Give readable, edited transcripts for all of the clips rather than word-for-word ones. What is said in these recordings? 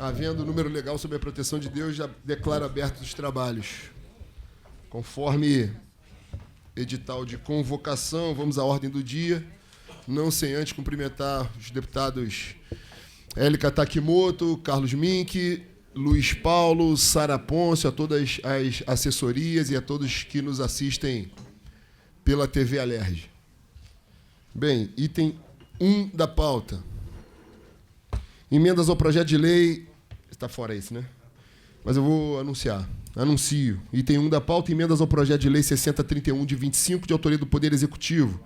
Havendo número legal sobre a proteção de Deus, já declaro abertos os trabalhos. Conforme edital de convocação, vamos à ordem do dia. Não sem antes cumprimentar os deputados Élica Takimoto, Carlos Mink, Luiz Paulo, Sara Pôncio, a todas as assessorias e a todos que nos assistem pela TV Alerj. Bem, item 1 da pauta. Emendas ao projeto de lei... Está fora esse, né? Mas eu vou anunciar. Anuncio. Item 1 da pauta, emendas ao projeto de lei 6031 de 25, de autoria do Poder Executivo,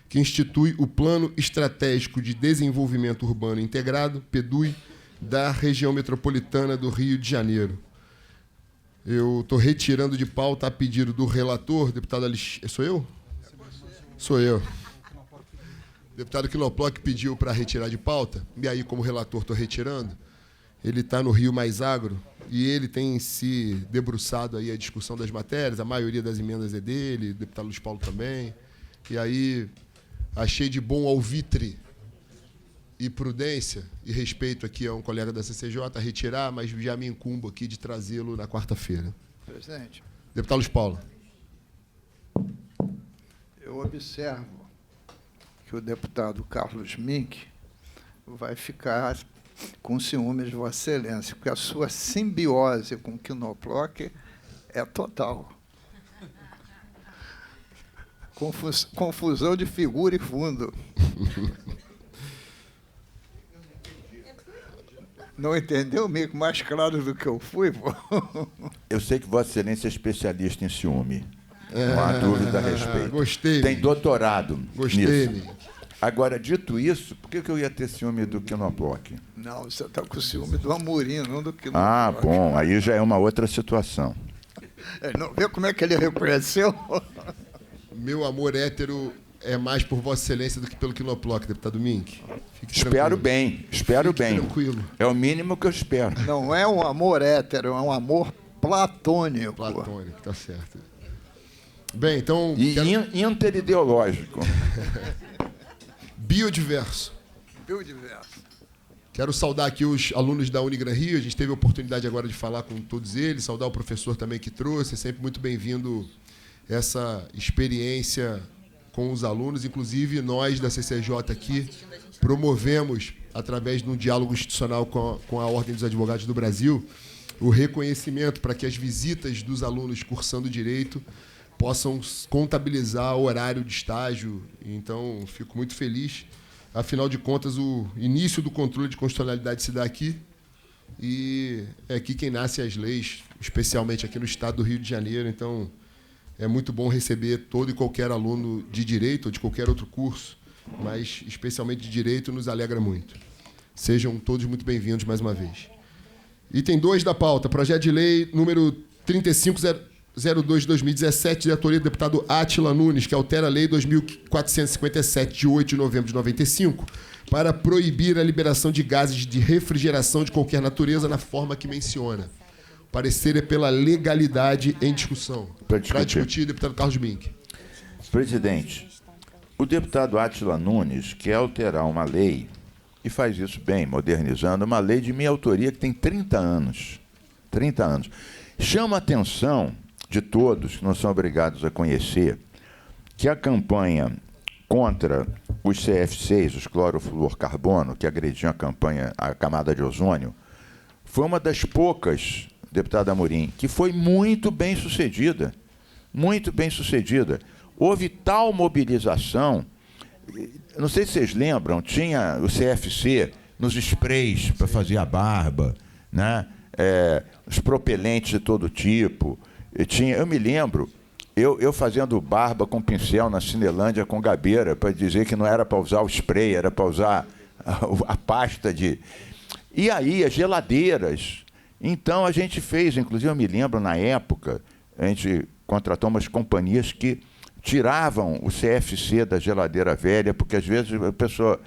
que institui o Plano Estratégico de Desenvolvimento Urbano Integrado, PEDUI, da região metropolitana do Rio de Janeiro. Eu estou retirando de pauta a pedido do relator, deputado Alexandre... Sou eu? Sou eu. Deputado Quinoploc pediu para retirar de pauta, e aí, como relator, estou retirando. Ele está no Rio Mais Agro e ele tem se debruçado aí a discussão das matérias, a maioria das emendas é dele, o deputado Luiz Paulo também. E aí achei de bom alvitre e prudência e respeito aqui a um colega da CCJ retirar, mas já me incumbo aqui de trazê-lo na quarta-feira. Presidente. Deputado Luiz Paulo. Eu observo que o deputado Carlos Mink vai ficar com ciúmes de Vossa Excelência, porque a sua simbiose com o Quinoploc é total. Confusão de figura e fundo. Não entendeu, Mico? Mais claro do que eu fui, pô. Eu sei que Vossa Excelência é especialista em ciúme. Não há dúvida a respeito. Gostei. Tem doutorado Gostei. nisso. Agora, dito isso, por que eu ia ter ciúme do Quinoploc? Não, você está com ciúme do Amorim, não do Quinoploc. Ah, bom, aí já é uma outra situação. Não vê como é que ele reconheceu? Meu amor hétero é mais por Vossa Excelência do que pelo Quinoploc, deputado Mink. Fique Espero tranquilo. espero Fique bem. tranquilo. É o mínimo que eu espero. Não é um amor hétero, é um amor platônico. Platônico, tá certo. Bem, então... E interideológico. Biodiverso. Biodiverso. Quero saudar aqui os alunos da Unigran Rio, a gente teve a oportunidade agora de falar com todos eles, saudar o professor também que trouxe, é sempre muito bem-vindo essa experiência com os alunos, inclusive nós da CCJ aqui promovemos, através de um diálogo institucional com a Ordem dos Advogados do Brasil, o reconhecimento para que as visitas dos alunos cursando Direito possam contabilizar o horário de estágio. Então, fico muito feliz. Afinal de contas, o início do controle de constitucionalidade se dá aqui, e é aqui quem nascem as leis, especialmente aqui no estado do Rio de Janeiro. Então, é muito bom receber todo e qualquer aluno de Direito ou de qualquer outro curso, mas, especialmente de Direito, nos alegra muito. Sejam todos muito bem-vindos mais uma vez. Item 2 da pauta, projeto de lei número 3502 de 2017, de autoria do deputado Átila Nunes, que altera a lei 2457, de 8 de novembro de 95, para proibir a liberação de gases de refrigeração de qualquer natureza na forma que menciona. O parecer é pela legalidade em discussão. Para discutir, deputado Carlos Mink. Presidente, o deputado Átila Nunes quer alterar uma lei, e faz isso bem, modernizando, uma lei de minha autoria que tem 30 anos. 30 anos. Chama a atenção de todos, que não são obrigados a conhecer, que a campanha contra os CFCs, os clorofluorcarbono, que agrediam a camada de ozônio, foi uma das poucas, deputado Amorim, que foi muito bem sucedida. Muito bem sucedida. Houve tal mobilização, não sei se vocês lembram, tinha o CFC nos sprays para fazer a barba, né? Os propelentes de todo tipo. Eu me lembro, eu fazendo barba com pincel na Cinelândia com gabeira, para dizer que não era para usar o spray, era para usar a pasta de... E aí, as geladeiras. Então, a gente fez, inclusive, eu me lembro, na época, a gente contratou umas companhias que tiravam o CFC da geladeira velha, porque, às vezes, a pessoa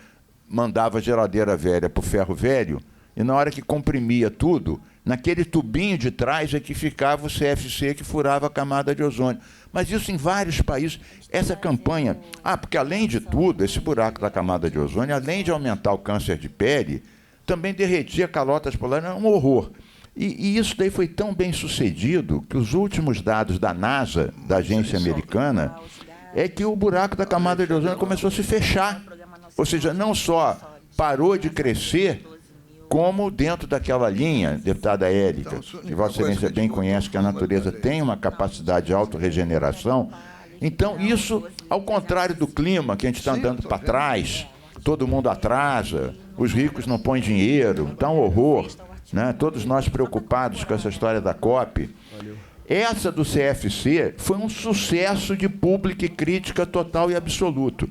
mandava a geladeira velha para o ferro velho, e na hora que comprimia tudo, naquele tubinho de trás é que ficava o CFC que furava a camada de ozônio. Mas isso em vários países. Essa campanha... porque além de tudo, esse buraco da camada de ozônio, além de aumentar o câncer de pele, também derretia calotas polares, era um horror. E isso daí foi tão bem sucedido que os últimos dados da NASA, da agência americana, é que o buraco da camada de ozônio começou a se fechar. Ou seja, não só parou de crescer, como dentro daquela linha, deputada Érica, que Vossa Excelência bem conhece que a natureza tem uma capacidade de autorregeneração. Então, isso, ao contrário do clima, que a gente está andando para trás, todo mundo atrasa, os ricos não põem dinheiro, está um horror, né? Todos nós preocupados com essa história da COP. Essa do CFC foi um sucesso de pública e crítica total e absoluto.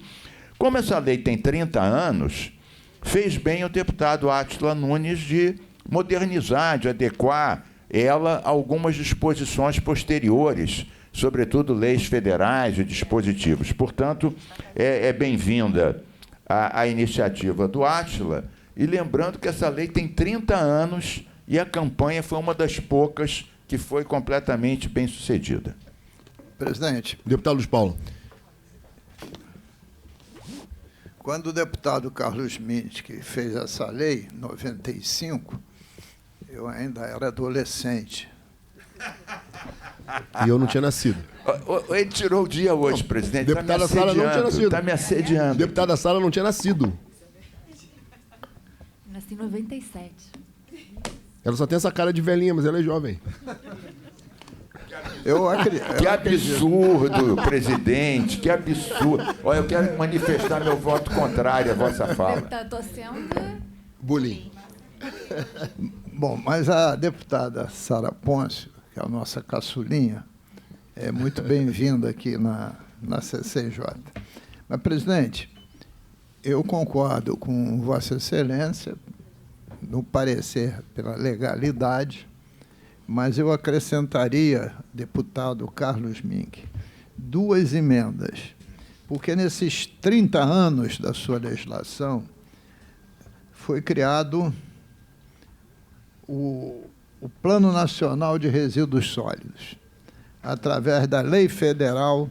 Como essa lei tem 30 anos, fez bem o deputado Átila Nunes de modernizar, de adequar ela a algumas disposições posteriores, sobretudo leis federais e dispositivos. Portanto, é bem-vinda a iniciativa do Átila, e lembrando que essa lei tem 30 anos e a campanha foi uma das poucas que foi completamente bem sucedida. Presidente. Deputado Luiz Paulo. Quando o deputado Carlos Mink fez essa lei, em 95, eu ainda era adolescente. E eu não tinha nascido. Ele tirou o dia hoje, presidente. Deputada Sara não tinha nascido. Está me assediando. Deputada Sara não tinha nascido. Nasci em 97. Ela só tem essa cara de velhinha, mas ela é jovem. Que absurdo, presidente, que absurdo. Olha, eu quero manifestar meu voto contrário à vossa fala. Estou sendo... Bullying. Bom, mas a deputada Sara Pôncio, que é a nossa caçulinha, é muito bem-vinda aqui na CCJ. Mas, presidente, eu concordo com Vossa Excelência no parecer pela legalidade, mas eu acrescentaria, deputado Carlos Mink, 2 emendas, porque nesses 30 anos da sua legislação foi criado o Plano Nacional de Resíduos Sólidos, através da Lei Federal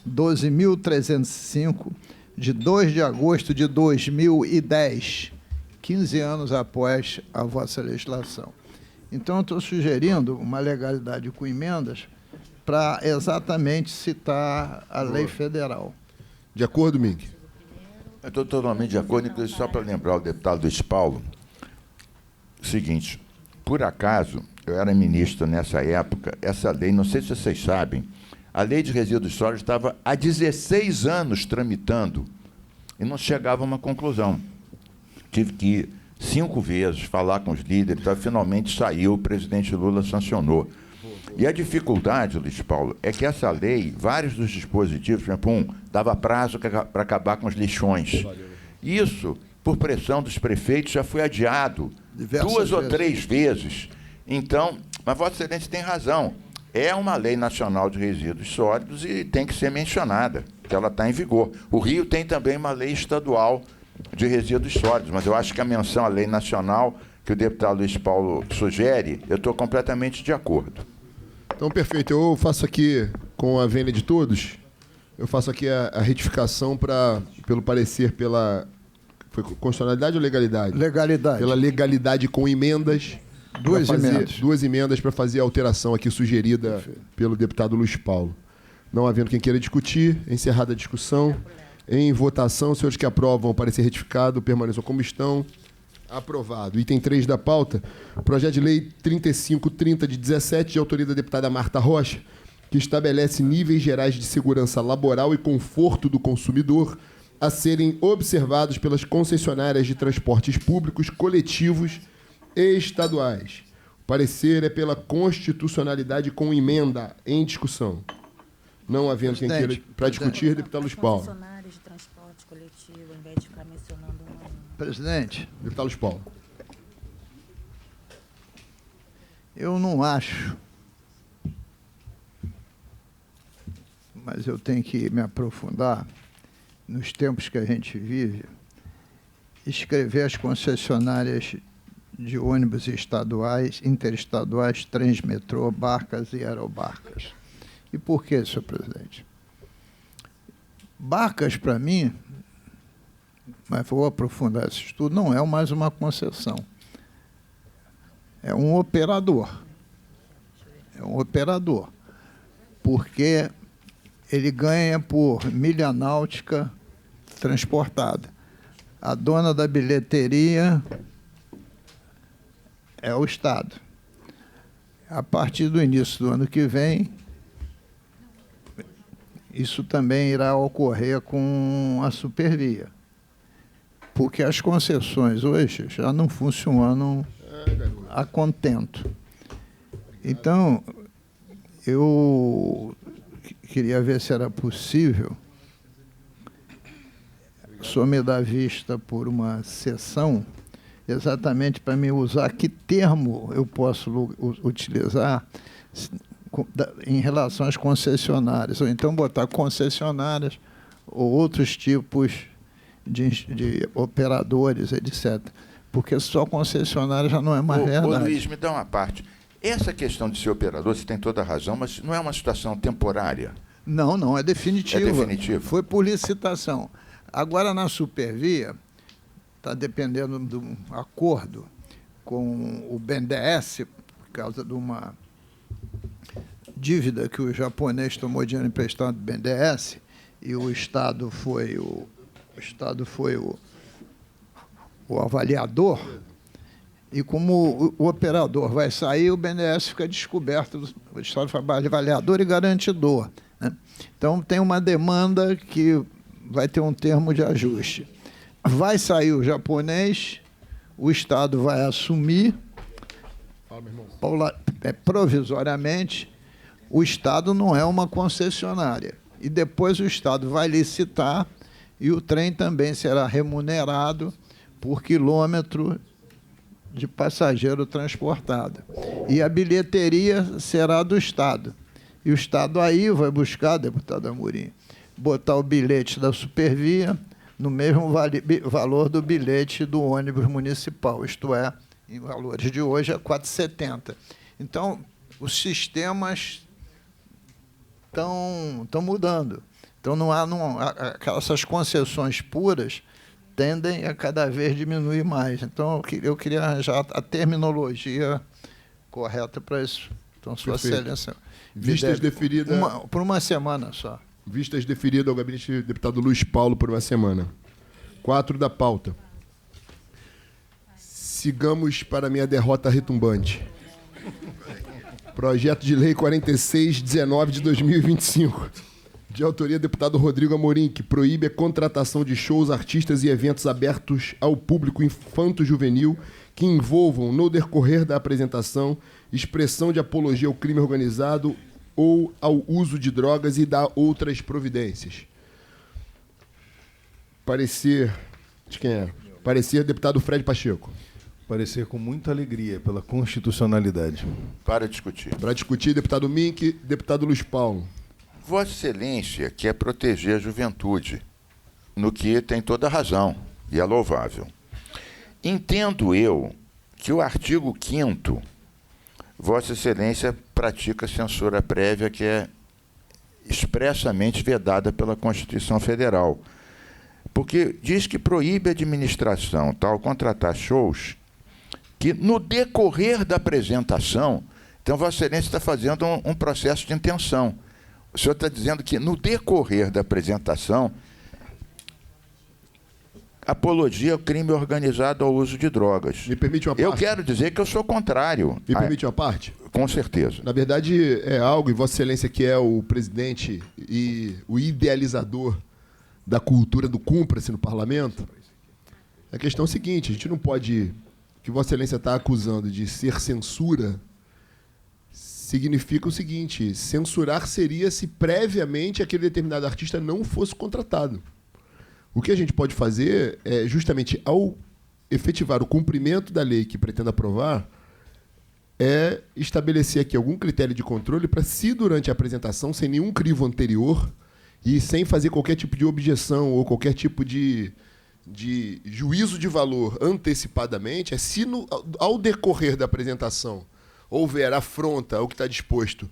12.305, de 2 de agosto de 2010, 15 anos após a vossa legislação. Então, eu estou sugerindo uma legalidade com emendas para exatamente citar a lei federal. De acordo, Mink? Eu estou totalmente de acordo, inclusive só para lembrar o deputado Luiz Paulo, o seguinte, por acaso, eu era ministro nessa época, essa lei, não sei se vocês sabem, a lei de resíduos sólidos estava há 16 anos tramitando e não chegava a uma conclusão. Tive que ir 5 vezes falar com os líderes, finalmente saiu, o presidente Lula sancionou. E a dificuldade, Luiz Paulo, é que essa lei, vários dos dispositivos, por exemplo, dava prazo para acabar com os lixões. Isso, por pressão dos prefeitos, já foi adiado Diversas 2 ou vezes. 3 vezes. Então, mas Vossa Excelência tem razão. É uma lei nacional de resíduos sólidos e tem que ser mencionada, que ela está em vigor. O Rio tem também uma lei estadual de resíduos sólidos, mas eu acho que a menção à lei nacional que o deputado Luiz Paulo sugere, eu estou completamente de acordo. Então, perfeito. Eu faço aqui, com a vênia de todos, eu faço aqui a retificação pelo parecer pela... Foi constitucionalidade ou legalidade? Legalidade. Pela legalidade com emendas. 2 emendas. 2 emendas para fazer a alteração aqui sugerida pelo deputado Luiz Paulo. Não havendo quem queira discutir, encerrada a discussão. Em votação, os senhores que aprovam o parecer retificado permaneçam como estão. Aprovado. Item 3 da pauta, projeto de lei 3530 de 17, de autoria da deputada Marta Rocha, que estabelece níveis gerais de segurança laboral e conforto do consumidor a serem observados pelas concessionárias de transportes públicos, coletivos e estaduais. O parecer é pela constitucionalidade com emenda em discussão. Não havendo quem queira para discutir, deputado Luiz Paulo. Concessionários de transporte coletivo, ao invés de ficar mencionando um a um. Presidente, Deputado Luiz Paulo. eu não acho, mas eu tenho que me aprofundar nos tempos que a gente vive, escrever as concessionárias de ônibus estaduais, interestaduais, trens, metrô, barcas e aerobarcas. E por quê, senhor presidente? Barcas, para mim, mas vou aprofundar esse estudo, não é mais uma concessão. É um operador. É um operador. Porque ele ganha por milha náutica transportada. A dona da bilheteria é o Estado. A partir do início do ano que vem, isso também irá ocorrer com a Supervia. Porque as concessões hoje já não funcionam a contento. Então, eu queria ver se era possível o senhor me dar vista por uma sessão, exatamente para me usar que termo eu posso utilizar em relação às concessionárias, ou então botar concessionárias ou outros tipos de operadores, etc. Porque só concessionária já não é mais verdade. Ô Luiz, me dá uma parte. Essa questão de ser operador, você tem toda a razão, mas não é uma situação temporária? Não, não, é definitiva. É definitivo. Foi por licitação. Agora, na Supervia, está dependendo do acordo com o BNDES, por causa de uma dívida que o japonês tomou dinheiro emprestado do BNDES, e o Estado foi o avaliador, e como o operador vai sair, o BNDES fica descoberto, o Estado foi avaliador e garantidor, né? Então, tem uma demanda que vai ter um termo de ajuste. Vai sair o japonês, o Estado vai assumir, provisoriamente, o Estado não é uma concessionária. E depois o Estado vai licitar e o trem também será remunerado por quilômetro de passageiro transportado. E a bilheteria será do Estado. E o Estado aí vai buscar, deputado Amorim, botar o bilhete da Supervia no mesmo valor do bilhete do ônibus municipal, isto é, em valores de hoje, é 4,70. Então, os sistemas estão mudando. Então, essas concessões puras tendem a cada vez diminuir mais. Então, eu queria arranjar a terminologia correta para isso. Então, Sua Excelência... Vistas deferidas... Por uma semana só. Vistas deferidas ao gabinete do deputado Luiz Paulo por uma semana. 4 da pauta. Sigamos para minha derrota retumbante. Projeto de Lei 4619 de 2025, de autoria do deputado Rodrigo Amorim, que proíbe a contratação de shows, artistas e eventos abertos ao público infanto-juvenil que envolvam, no decorrer da apresentação, expressão de apologia ao crime organizado ou ao uso de drogas e dá outras providências. Parecer... De quem é? Parecer, deputado Fred Pacheco. Parecer com muita alegria pela constitucionalidade. Para discutir. Para discutir, deputado Mink, deputado Luiz Paulo. Vossa Excelência quer proteger a juventude, no que tem toda a razão, e é louvável. Entendo eu que o artigo 5º, Vossa Excelência pratica censura prévia que é expressamente vedada pela Constituição Federal, porque diz que proíbe a administração tal contratar shows que no decorrer da apresentação, então Vossa Excelência está fazendo um processo de intenção. O senhor está dizendo que no decorrer da apresentação, apologia ao crime organizado ao uso de drogas. Me permite uma parte? Eu quero dizer que eu sou contrário. Me permite uma parte? Com certeza. Na verdade, é algo, e Vossa Excelência, que é o presidente e o idealizador da cultura do cumpra-se no parlamento, a questão é a seguinte: a gente não pode... O que Vossa Excelência está acusando de ser censura significa o seguinte: censurar seria se previamente aquele determinado artista não fosse contratado. O que a gente pode fazer é, justamente, ao efetivar o cumprimento da lei que pretende aprovar, é estabelecer aqui algum critério de controle para, se durante a apresentação, sem nenhum crivo anterior e sem fazer qualquer tipo de objeção ou qualquer tipo de juízo de valor antecipadamente, se ao decorrer da apresentação houver afronta ao que está disposto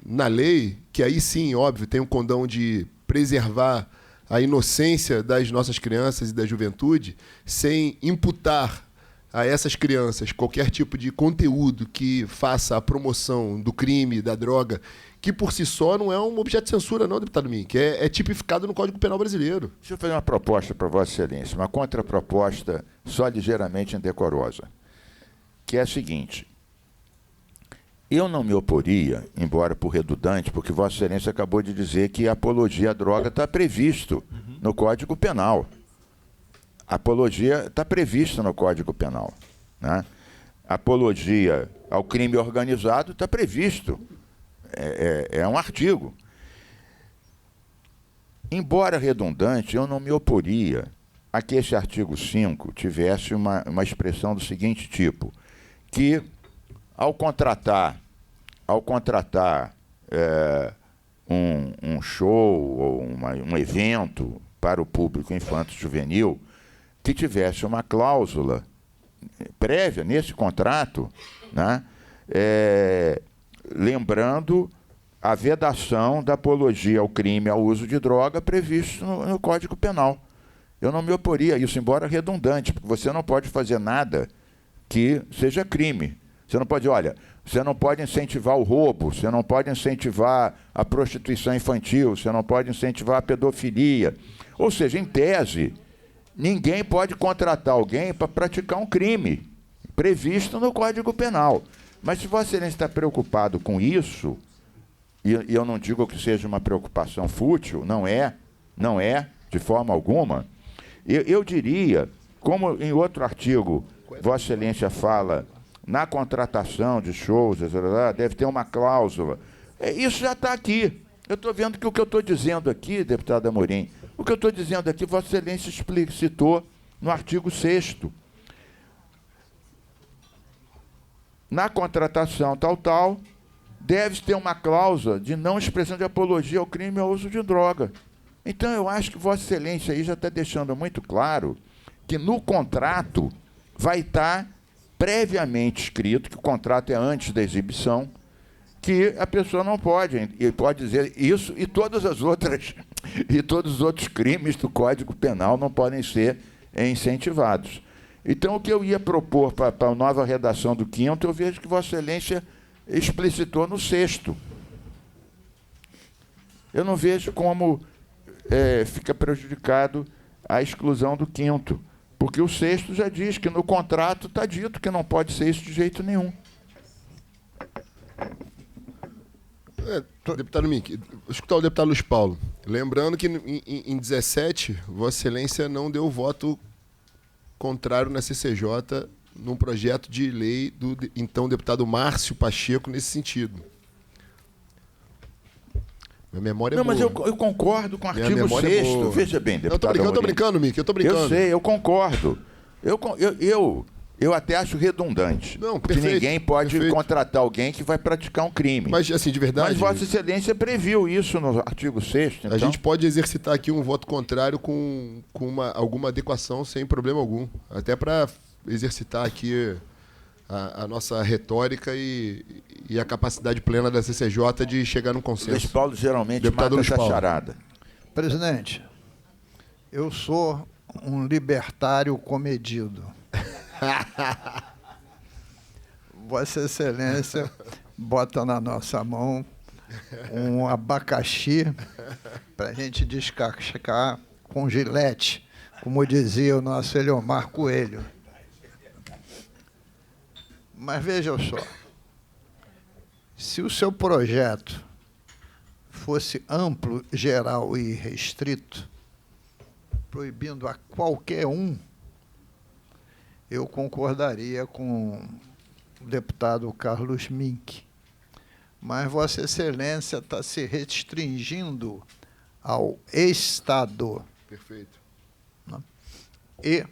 na lei, que aí sim, óbvio, tem um condão de preservar a inocência das nossas crianças e da juventude, sem imputar a essas crianças qualquer tipo de conteúdo que faça a promoção do crime, da droga, que por si só não é um objeto de censura, não, deputado Mink, é tipificado no Código Penal brasileiro. Deixa eu fazer uma proposta para Vossa Excelência, uma contraproposta só ligeiramente indecorosa, que é a seguinte: eu não me oporia, embora por redundante, porque Vossa Excelência acabou de dizer que a apologia à droga está previsto no Código Penal. A apologia está prevista no Código Penal, né? Apologia ao crime organizado está previsto. É um artigo. Embora redundante, eu não me oporia a que esse artigo 5 tivesse uma expressão do seguinte tipo, que ao contratar um show ou um evento para o público infanto-juvenil, que tivesse uma cláusula prévia nesse contrato, né, lembrando a vedação da apologia ao crime ao uso de droga previsto no Código Penal. Eu não me oporia a isso, embora redundante, porque você não pode fazer nada que seja crime. Você não pode, você não pode incentivar o roubo, você não pode incentivar a prostituição infantil, você não pode incentivar a pedofilia. Ou seja, em tese, ninguém pode contratar alguém para praticar um crime previsto no Código Penal. Mas se Vossa Excelência está preocupado com isso, e eu não digo que seja uma preocupação fútil, não é, de forma alguma, eu diria, como em outro artigo Vossa Excelência fala, na contratação de shows, deve ter uma cláusula. Isso já está aqui. Eu estou vendo que o que eu estou dizendo aqui, deputado Amorim, o que eu estou dizendo aqui, Vossa Excelência explicitou no artigo 6º. Na contratação tal, deve ter uma cláusula de não expressão de apologia ao crime e ao uso de droga. Então, eu acho que Vossa Excelência aí já está deixando muito claro que no contrato vai estar previamente escrito, que o contrato é antes da exibição, que a pessoa não pode, e pode dizer isso e todas as outras, e todos os outros crimes do Código Penal não podem ser incentivados. Então, o que eu ia propor para a nova redação do 5º, eu vejo que Vossa Excelência explicitou no 6º. Eu não vejo como fica prejudicado a exclusão do 5º, porque o 6º já diz que no contrato está dito que não pode ser isso de jeito nenhum. Deputado Mink, vou escutar o deputado Luiz Paulo. Lembrando que em 17, Vossa Excelência não deu voto contrário na CCJ num projeto de lei do então deputado Márcio Pacheco nesse sentido. Minha memória não, é boa. Mas eu concordo com o artigo 6º. Veja bem, deputado Eu estou brincando, Mink, eu estou brincando. Eu sei, eu concordo. Eu até acho redundante. Não, porque perfeito, ninguém pode perfeito. contratar alguém que vai praticar um crime. Mas, assim, de verdade... Mas Vossa Excelência previu isso no artigo 6º. Então... A gente pode exercitar aqui um voto contrário com alguma adequação sem problema algum. Até para exercitar aqui a nossa retórica e a capacidade plena da CCJ de chegar num consenso. Luiz Paulo geralmente Deputado mata Luiz essa Paulo. charada. Presidente, eu sou um libertário comedido. Vossa Excelência bota na nossa mão um abacaxi para a gente descascar com gilete, como dizia o nosso Eliomar Coelho. Mas veja só, se o seu projeto fosse amplo, geral e restrito, proibindo a qualquer um, eu concordaria com o deputado Carlos Mink. Mas Vossa Excelência está se restringindo ao Estado. Perfeito. E,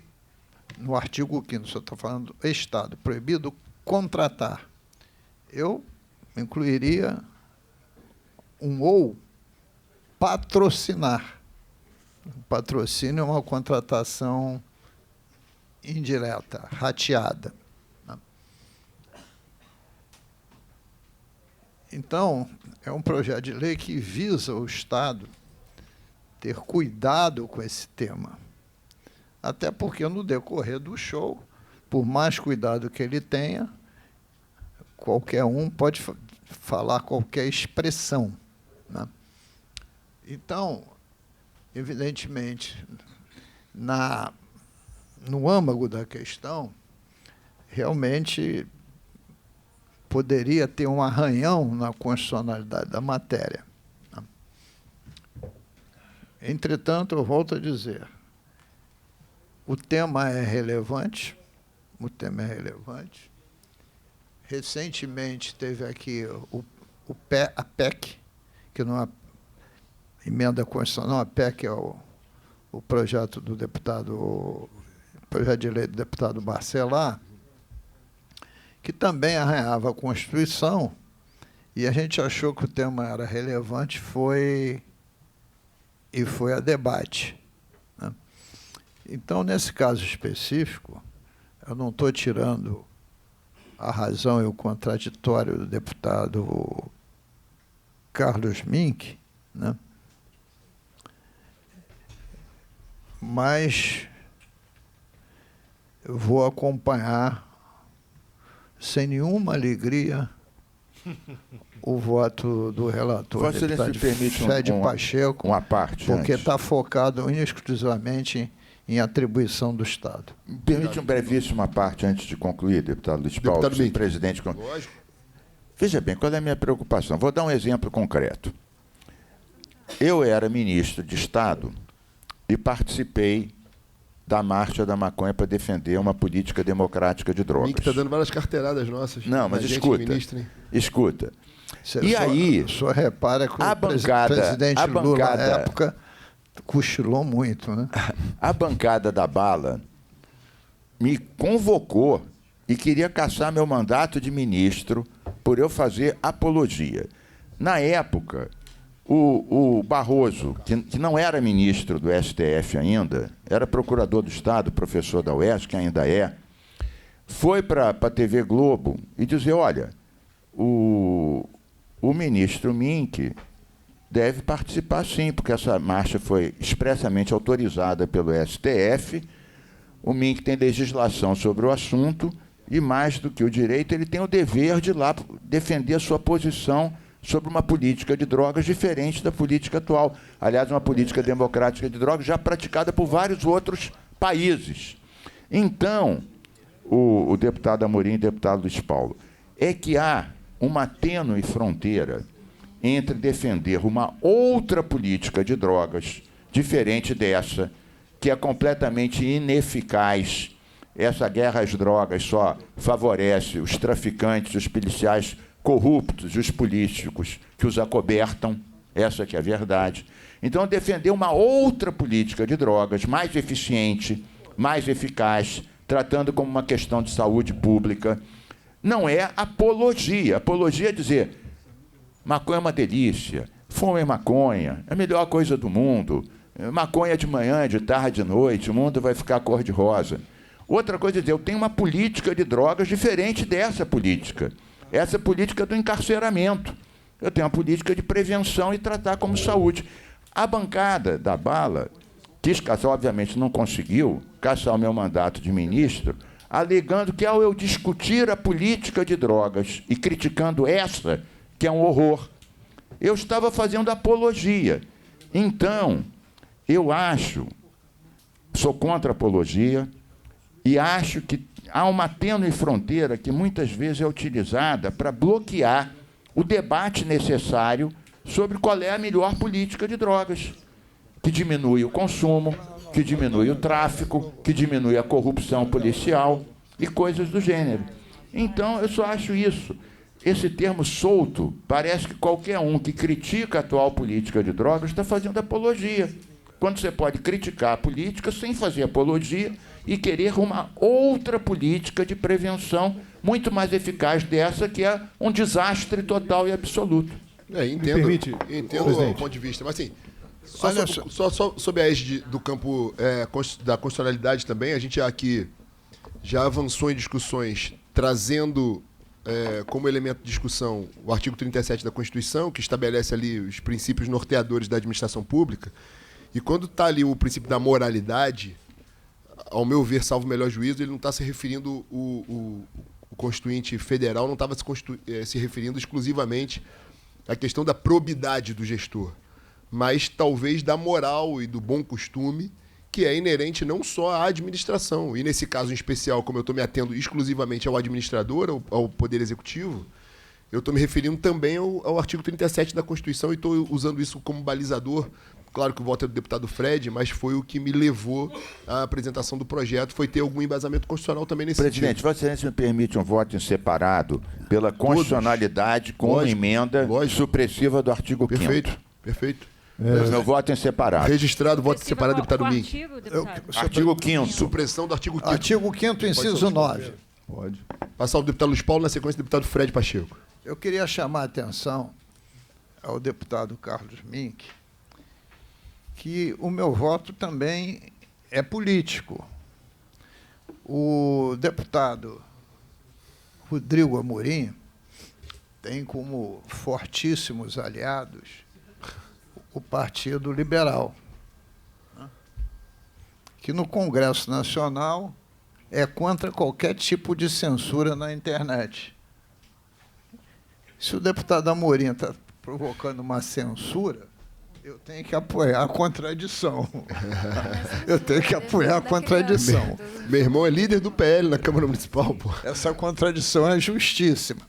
no artigo 5º, o senhor está falando do Estado, proibido contratar. Eu incluiria ou patrocinar. O patrocínio é uma contratação indireta, rateada. Então, é um projeto de lei que visa o Estado ter cuidado com esse tema. Até porque, no decorrer do show, por mais cuidado que ele tenha, qualquer um pode falar qualquer expressão, né? Então, evidentemente, no âmago da questão, realmente poderia ter um arranhão na constitucionalidade da matéria. Entretanto, eu volto a dizer, o tema é relevante, Recentemente teve aqui a PEC, que não é emenda constitucional, a PEC é o projeto do deputado, projeto de lei do deputado Barcelar, que também arranhava a Constituição, e a gente achou que o tema era relevante, foi a debate, né? Então, nesse caso específico, eu não estou tirando a razão e o contraditório do deputado Carlos Mink, né? Mas eu vou acompanhar sem nenhuma alegria o voto do relator, Vossa Excelência, deputado permite Fred Pacheco, uma parte, porque antes. está focado exclusivamente em atribuição do Estado. Permite uma brevíssima parte antes de concluir, deputado Luiz Paulo, Deputado senhor Mink. presidente. Lógico. Veja bem, qual é a minha preocupação? Vou dar um exemplo concreto. Eu era ministro de Estado e participei da Marcha da Maconha para defender uma política democrática de drogas. Mink está dando várias carteiradas nossas. Não, mas A gente escuta. ministra, hein? Escuta. Você E só, aí, o senhor repara que a o bancada- presidente a Lula, na bancada- época, cochilou muito, né? a bancada da bala me convocou e queria cassar meu mandato de ministro por eu fazer apologia. Na época, o Barroso, que não era ministro do STF ainda, era procurador do Estado, professor da UESC, que ainda é, foi para a TV Globo e dizer, olha, o ministro Mink deve participar sim, porque essa marcha foi expressamente autorizada pelo STF, o Mink tem legislação sobre o assunto e, mais do que o direito, ele tem o dever de ir lá defender a sua posição sobre uma política de drogas diferente da política atual. Aliás, uma política democrática de drogas já praticada por vários outros países. Então, o deputado Amorim e o deputado Luiz Paulo, é que há uma tênue fronteira entre defender uma outra política de drogas diferente dessa, que é completamente ineficaz. Essa guerra às drogas só favorece os traficantes, os policiais corruptos, os políticos que os acobertam, essa que é a verdade. Então, defender uma outra política de drogas mais eficiente, mais eficaz, tratando como uma questão de saúde pública, não é apologia. Apologia é dizer, maconha é uma delícia, fume maconha, é a melhor coisa do mundo, maconha de manhã, de tarde, de noite, o mundo vai ficar cor-de-rosa. Outra coisa é dizer, eu tenho uma política de drogas diferente dessa política. Essa política do encarceramento. Eu tenho uma política de prevenção e tratar como saúde. A bancada da bala quis caçar, obviamente não conseguiu, caçar o meu mandato de ministro, alegando que ao eu discutir a política de drogas e criticando essa, que é um horror, eu estava fazendo apologia. Então, eu acho, sou contra a apologia, e acho que há uma tênue fronteira que muitas vezes é utilizada para bloquear o debate necessário sobre qual é a melhor política de drogas, que diminui o consumo, que diminui o tráfico, que diminui a corrupção policial e coisas do gênero. Então, eu só acho isso. Esse termo solto, parece que qualquer um que critica a atual política de drogas está fazendo apologia. Quando você pode criticar a política sem fazer apologia e querer uma outra política de prevenção muito mais eficaz dessa, que é um desastre total e absoluto. Entendo, permite, entendo o presidente. ponto de vista, mas assim, Olha só sob a égide do campo da constitucionalidade também, a gente aqui já avançou em discussões trazendo como elemento de discussão o artigo 37 da Constituição, que estabelece ali os princípios norteadores da administração pública, e quando está ali o princípio da moralidade, ao meu ver, salvo o melhor juízo, ele não está se referindo, o Constituinte Federal não estava se referindo exclusivamente à questão da probidade do gestor, mas talvez da moral e do bom costume, que é inerente não só à administração. E nesse caso em especial, como eu estou me atendo exclusivamente ao administrador, ao Poder Executivo, eu estou me referindo também ao artigo 37 da Constituição e estou usando isso como balizador. Claro que o voto é do deputado Fred, mas foi o que me levou à apresentação do projeto, foi ter algum embasamento constitucional também nesse sentido. Presidente, Vossa Excelência me permite um voto em separado pela constitucionalidade com Lógico, emenda lógico. supressiva do artigo 5º. Perfeito, perfeito. Meu voto em separado. Registrado, voto separado, deputado Mink. Artigo, deputado? Artigo 5º. Supressão do artigo 5º. Artigo 5º, inciso 9. Pode. Passar o deputado Luiz Paulo, na sequência do deputado Fred Pacheco. Eu queria chamar a atenção ao deputado Carlos Mink que o meu voto também é político. O deputado Rodrigo Amorim tem como fortíssimos aliados o Partido Liberal, né, que no Congresso Nacional é contra qualquer tipo de censura na internet. Se o deputado Amorim está provocando uma censura, eu tenho que apoiar a contradição. Eu tenho que apoiar a contradição. Meu irmão é líder do PL na Câmara Municipal, pô. Essa contradição é justíssima,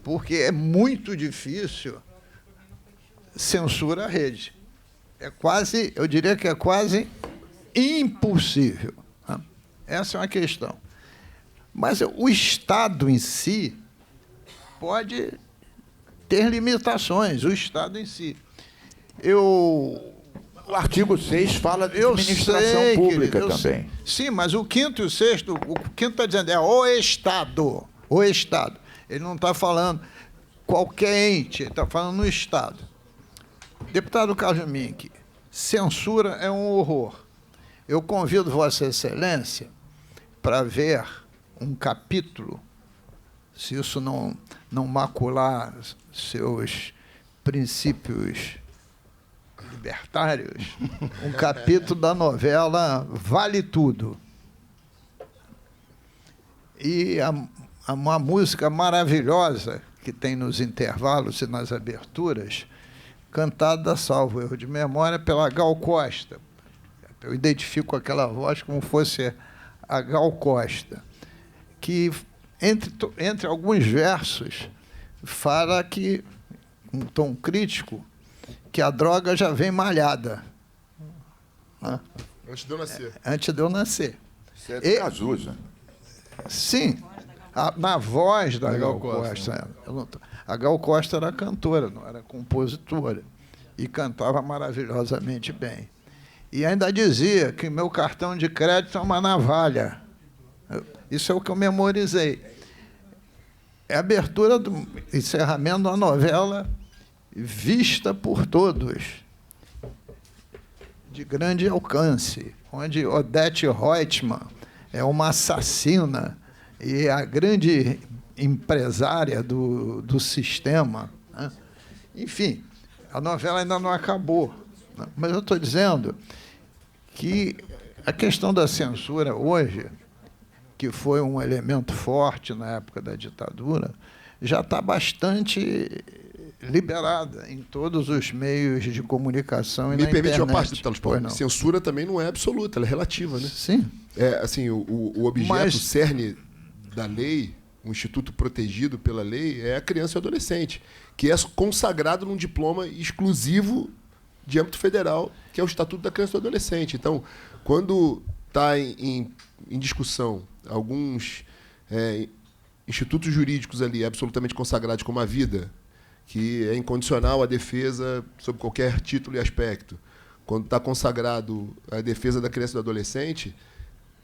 porque é muito difícil censura a rede. É quase, eu diria que é quase impossível, né? Essa é uma questão. Mas o Estado em si pode ter limitações, o Estado em si. O artigo 6 fala de administração pública querido, também. Sim, mas o 5º e o 6º, o 5º está dizendo é o Estado. O Estado. Ele não está falando qualquer ente, ele está falando no Estado. Deputado Carlos Mink, censura é um horror. Eu convido Vossa Excelência para ver um capítulo, se isso não macular seus princípios libertários, um capítulo da novela Vale Tudo. E uma música maravilhosa que tem nos intervalos e nas aberturas, cantada, salvo erro de memória, pela Gal Costa. Eu identifico aquela voz como fosse a Gal Costa, que, entre alguns versos, fala que, um tom crítico, que a droga já vem malhada. Né? Antes de eu nascer. Antes de eu nascer. Isso é de Cazuza. Sim, na voz da Gal Costa. A Gal Costa era cantora, não era compositora, e cantava maravilhosamente bem. E ainda dizia que meu cartão de crédito é uma navalha. Isso é o que eu memorizei. É a abertura do encerramento da novela vista por todos, de grande alcance, onde Odete Reutemann é uma assassina e a grande empresária do sistema, né? Enfim, a novela ainda não acabou, né? Mas eu estou dizendo que a questão da censura hoje, que foi um elemento forte na época da ditadura, já está bastante liberada em todos os meios de comunicação e na internet. Me permite uma parte, deputado Paulo. Censura também não é absoluta, ela é relativa, né? Sim. Assim, o objeto cerne da lei, o instituto protegido pela lei, é a criança e o adolescente, que é consagrado num diploma exclusivo de âmbito federal, que é o Estatuto da Criança e do Adolescente. Então, quando está em discussão alguns institutos jurídicos ali absolutamente consagrados como a vida, que é incondicional a defesa sob qualquer título e aspecto, quando está consagrado a defesa da criança e do adolescente,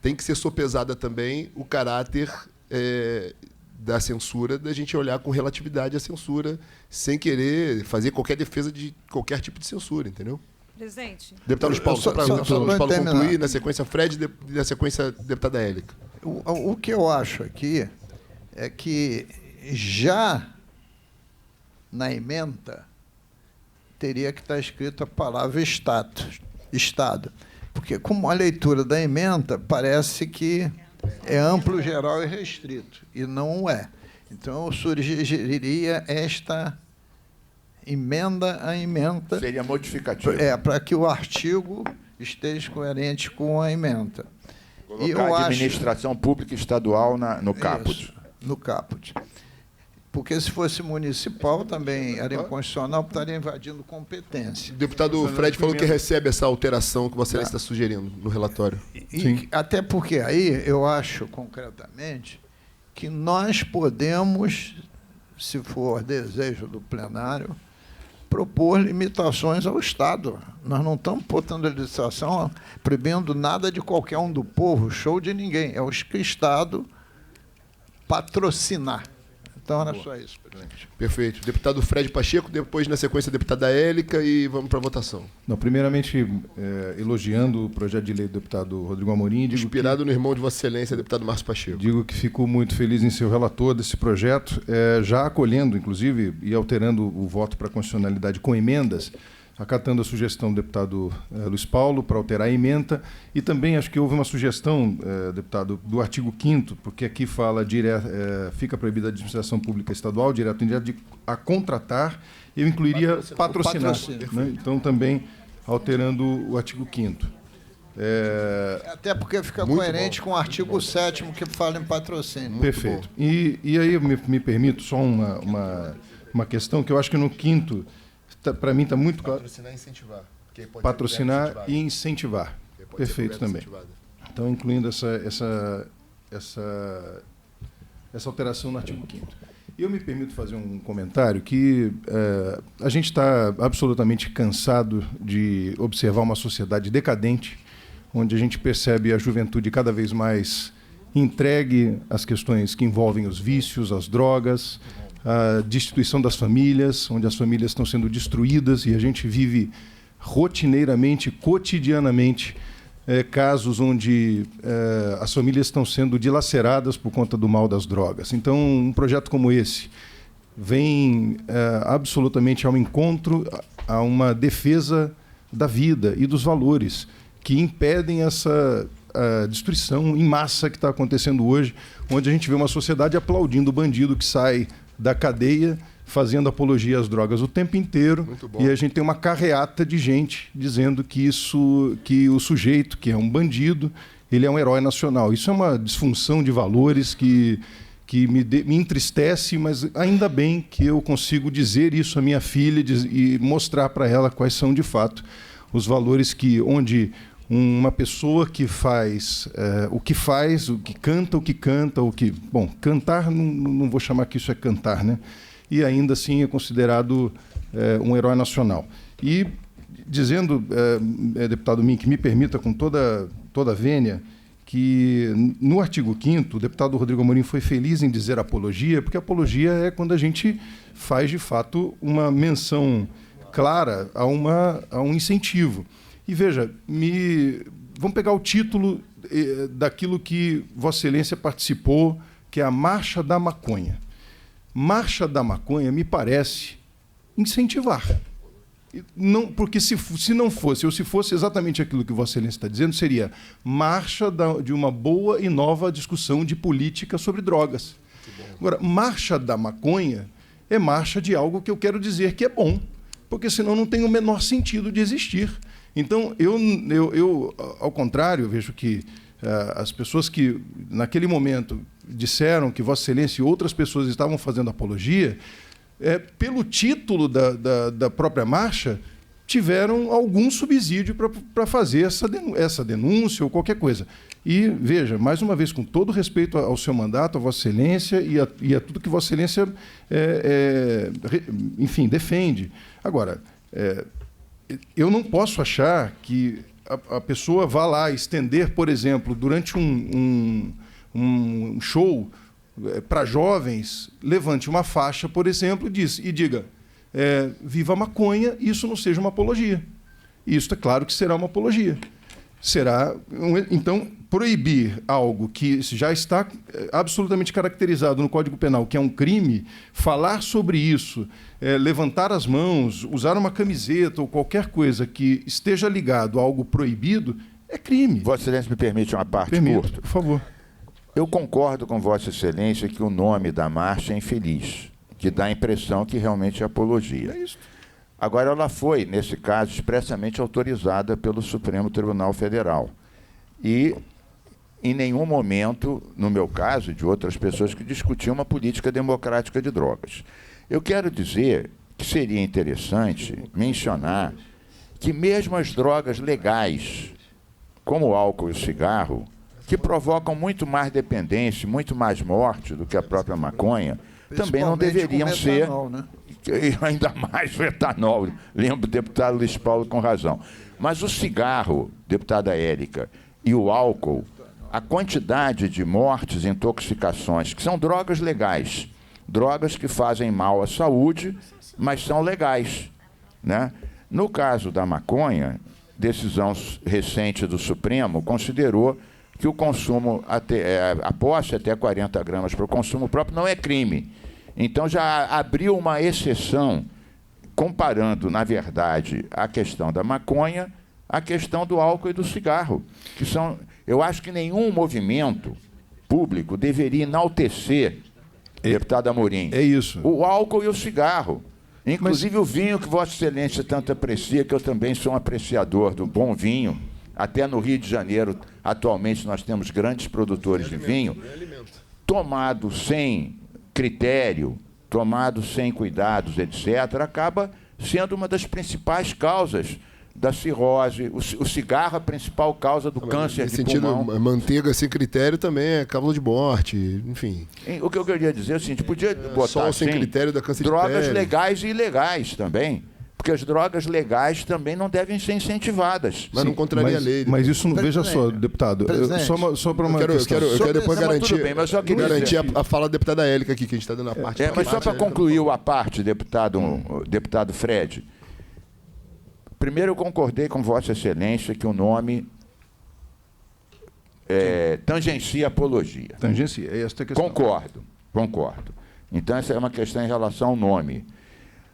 tem que ser sopesada também o caráter da censura, da gente olhar com relatividade a censura, sem querer fazer qualquer defesa de qualquer tipo de censura, entendeu? Presidente. Deputado Luiz Paulo, só para o deputado Luiz Paulo terminar. concluir, na sequência Fred e na sequência deputada Élica. O que eu acho aqui é que já na ementa teria que estar escrito a palavra Estado. Porque porque, como a leitura da ementa, parece que é amplo, geral e restrito, e não é. Então, eu sugeriria esta emenda à ementa. Seria modificativo. Para que o artigo esteja coerente com a ementa. Colocar E eu administração pública estadual no caput. Isso, no caput. Porque se fosse municipal também era inconstitucional, porque estaria invadindo competência. O deputado Fred falou que recebe essa alteração que você está sugerindo no relatório. Até porque aí eu acho, concretamente, que nós podemos, se for desejo do plenário, propor limitações ao Estado. Nós não estamos botando a legislação proibindo nada de qualquer um do povo, show de ninguém. É o que o Estado patrocinar. Então, era só isso, presidente. Perfeito. Deputado Fred Pacheco, depois, na sequência, a deputada Élica, e vamos para a votação. Não, primeiramente, elogiando o projeto de lei do deputado Rodrigo Amorim. Inspirado no irmão de Vossa Excelência, deputado Márcio Pacheco. Digo que fico muito feliz em ser o relator desse projeto, já acolhendo, inclusive, e alterando o voto para constitucionalidade com emendas, acatando a sugestão do deputado Luiz Paulo para alterar a ementa, e também acho que houve uma sugestão, deputado, do artigo 5º, porque aqui fala, fica proibida a administração pública estadual, direto ou indireto, a contratar, eu incluiria patrocinar. Né? Então, também alterando o artigo 5º. Até porque fica coerente com o artigo 7º, que fala em patrocínio. Perfeito. E aí eu me permito só uma questão que eu acho que no 5º, para mim está muito claro. Patrocinar e incentivar. Patrocinar e incentivar. Perfeito também. Então, incluindo essa alteração no artigo 5º. E eu me permito fazer um comentário que a gente está absolutamente cansado de observar uma sociedade decadente, onde a gente percebe a juventude cada vez mais entregue às questões que envolvem os vícios, as drogas, a destituição das famílias, onde as famílias estão sendo destruídas e a gente vive rotineiramente, cotidianamente, casos onde as famílias estão sendo dilaceradas por conta do mal das drogas. Então, um projeto como esse vem absolutamente ao encontro, a uma defesa da vida e dos valores que impedem essa destruição em massa que está acontecendo hoje, onde a gente vê uma sociedade aplaudindo o bandido que sai da cadeia, fazendo apologia às drogas o tempo inteiro, e a gente tem uma carreata de gente dizendo que o sujeito, que é um bandido, ele é um herói nacional. Isso é uma disfunção de valores que me entristece, mas ainda bem que eu consigo dizer isso à minha filha e mostrar para ela quais são, de fato, os valores onde uma pessoa que faz, o que canta, Bom, cantar, não vou chamar que isso é cantar, né? E ainda assim é considerado um herói nacional. E dizendo, deputado Mink, me permita com toda a vênia, que no artigo 5º, o deputado Rodrigo Amorim foi feliz em dizer apologia, porque apologia é quando a gente faz, de fato, uma menção clara a um incentivo. E veja, vamos pegar o título daquilo que Vossa Excelência participou, que é a Marcha da Maconha. Marcha da Maconha me parece incentivar. Não, porque se não fosse, ou se fosse exatamente aquilo que Vossa Excelência está dizendo, seria marcha de uma boa e nova discussão de política sobre drogas. Agora, Marcha da Maconha é marcha de algo que eu quero dizer que é bom, porque senão não tem o menor sentido de existir. Então, eu ao contrário, vejo que as pessoas que, naquele momento, disseram que Vossa Excelência e outras pessoas estavam fazendo apologia, pelo título da própria marcha, tiveram algum subsídio para fazer essa denúncia ou qualquer coisa. E, veja, mais uma vez, com todo respeito ao seu mandato, a Vossa Excelência e a tudo que Vossa Excelência, enfim, defende. Agora, eu não posso achar que a pessoa vá lá estender, por exemplo, durante um show para jovens, levante uma faixa, por exemplo, e diga viva a maconha, isso não seja uma apologia. Isso é claro que será uma apologia. Então, proibir algo que já está absolutamente caracterizado no Código Penal, que é um crime, falar sobre isso, levantar as mãos, usar uma camiseta ou qualquer coisa que esteja ligado a algo proibido, é crime. Vossa Excelência me permite uma parte Permito, curta? por favor. Eu concordo com Vossa Excelência que o nome da marcha é infeliz, que dá a impressão que realmente é apologia. É isso. Agora, ela foi, nesse caso, expressamente autorizada pelo Supremo Tribunal Federal. E, em nenhum momento, no meu caso e de outras pessoas, que discutiam uma política democrática de drogas. Eu quero dizer que seria interessante mencionar que mesmo as drogas legais, como o álcool e o cigarro, que provocam muito mais dependência, muito mais morte do que a própria maconha, também não deveriam ser... Etanol, né? E ainda mais o etanol. Lembro o deputado Luiz Paulo com razão. Mas o cigarro, deputada Érica, e o álcool, a quantidade de mortes e intoxicações, que são drogas legais, drogas que fazem mal à saúde, mas são legais, né? No caso da maconha, decisão recente do Supremo considerou que o consumo, a posse até 40 gramas para o consumo próprio não é crime. Então já abriu uma exceção, comparando, na verdade, a questão da maconha à questão do álcool e do cigarro, que são, eu acho que nenhum movimento público deveria enaltecer, deputado Amorim, É isso. o álcool e o cigarro. Inclusive o vinho que Vossa Excelência tanto aprecia, que eu também sou um apreciador do bom vinho. Até no Rio de Janeiro, atualmente, nós temos grandes produtores de vinho, tomado sem critério, tomado sem cuidados, etc., acaba sendo uma das principais causas da cirrose. O cigarro é a principal causa do câncer Nesse de sentido, pulmão. manteiga sem critério também é causa de morte, enfim. O que eu queria dizer é o seguinte, podia botar Sol sem assim, critério da câncer de drogas pele. legais e ilegais também. Porque as drogas legais também não devem ser incentivadas. Mas não contraria a lei. Mas isso, não, veja Presidente, só, deputado, presidente, só para uma Eu questão. quero depois Não, mas garantir, tudo bem, mas só queria garantir dizer- a fala da deputada Érica aqui, que a gente está dando a parte. Mas só para parte, concluir a parte, deputado Fred. Primeiro, eu concordei com Vossa Excelência que o nome tangencia apologia. Tangência, é esta a questão. Concordo. Então, essa é uma questão em relação ao nome.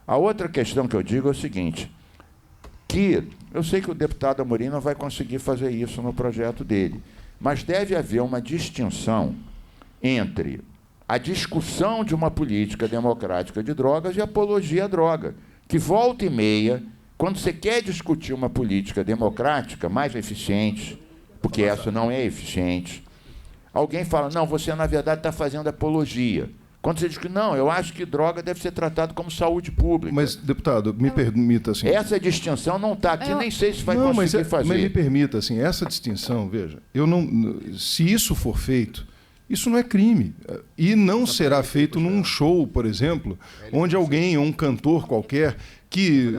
A outra questão que eu digo é o seguinte, que eu sei que o deputado Amorim não vai conseguir fazer isso no projeto dele, mas deve haver uma distinção entre a discussão de uma política democrática de drogas e apologia à droga, que volta e meia, quando você quer discutir uma política democrática mais eficiente, porque essa não é eficiente, alguém fala, não, você na verdade está fazendo apologia. Quando você diz que não, eu acho que droga deve ser tratado como saúde pública. Mas, deputado, me permita assim. Essa distinção não está aqui, nem sei se vai Não, conseguir fazer. Mas me permita, assim, essa distinção, veja, eu não, se isso for feito, isso não é crime. E não será feito num show, por exemplo, onde alguém, um cantor qualquer, que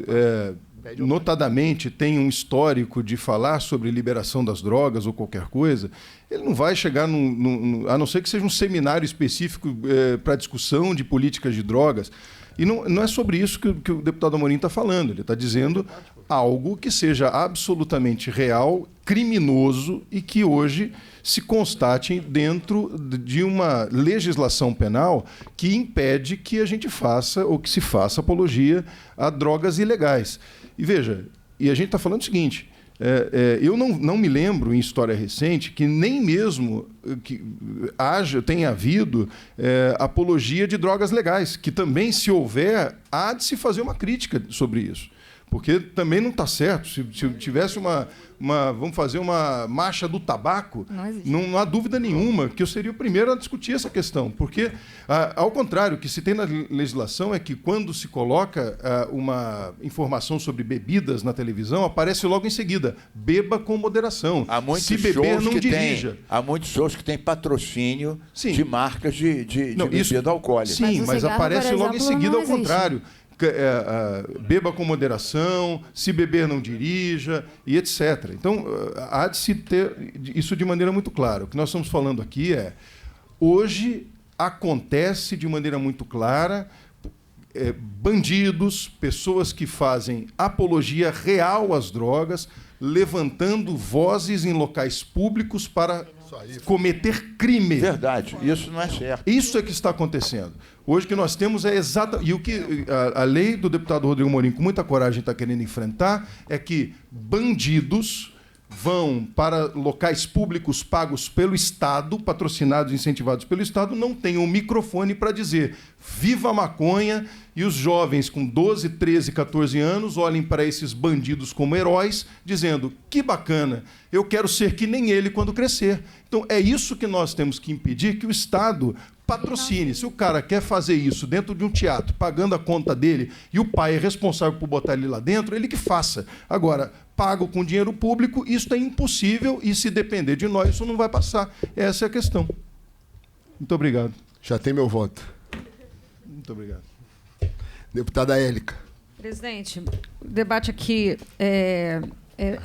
notadamente tem um histórico de falar sobre liberação das drogas ou qualquer coisa, ele não vai chegar, a não ser que seja um seminário específico para discussão de políticas de drogas. E não é sobre isso que o deputado Amorim está falando. Ele está dizendo algo que seja absolutamente real, criminoso e que hoje se constate dentro de uma legislação penal que impede que a gente faça ou que se faça apologia a drogas ilegais. E veja, e a gente está falando o seguinte, eu não me lembro em história recente que nem mesmo que tenha havido apologia de drogas legais, que também, se houver, há de se fazer uma crítica sobre isso. Porque também não está certo. Se tivesse vamos fazer uma marcha do tabaco, não há dúvida nenhuma que eu seria o primeiro a discutir essa questão. Porque, ao contrário, o que se tem na legislação é que quando se coloca uma informação sobre bebidas na televisão, aparece logo em seguida, beba com moderação. Há muitos Se beber, shows não que dirija. há muitos shows que têm patrocínio Sim. de marcas de bebida alcoólica. Sim, mas cigarro, aparece por logo em exemplo, seguida não ao contrário. Beba com moderação, se beber não dirija, e etc. Então, há de se ter isso de maneira muito clara. O que nós estamos falando aqui hoje acontece de maneira muito clara, bandidos, pessoas que fazem apologia real às drogas, levantando vozes em locais públicos para cometer crime. Verdade, isso não é certo. Isso é que está acontecendo. Hoje o que nós temos é exatamente... E o que a lei do deputado Rodrigo Amorim, com muita coragem, está querendo enfrentar é que bandidos vão para locais públicos pagos pelo Estado, patrocinados e incentivados pelo Estado, não tenham um microfone para dizer viva a maconha, e os jovens com 12, 13, 14 anos olhem para esses bandidos como heróis, dizendo que bacana, eu quero ser que nem ele quando crescer. Então, é isso que nós temos que impedir, que o Estado patrocine. Se o cara quer fazer isso dentro de um teatro, pagando a conta dele, e o pai é responsável por botar ele lá dentro, ele que faça. Agora, pago com dinheiro público, isso é impossível, e se depender de nós, isso não vai passar. Essa é a questão. Muito obrigado. Já tem meu voto. Muito obrigado. Deputada Élica. Presidente, o debate aqui é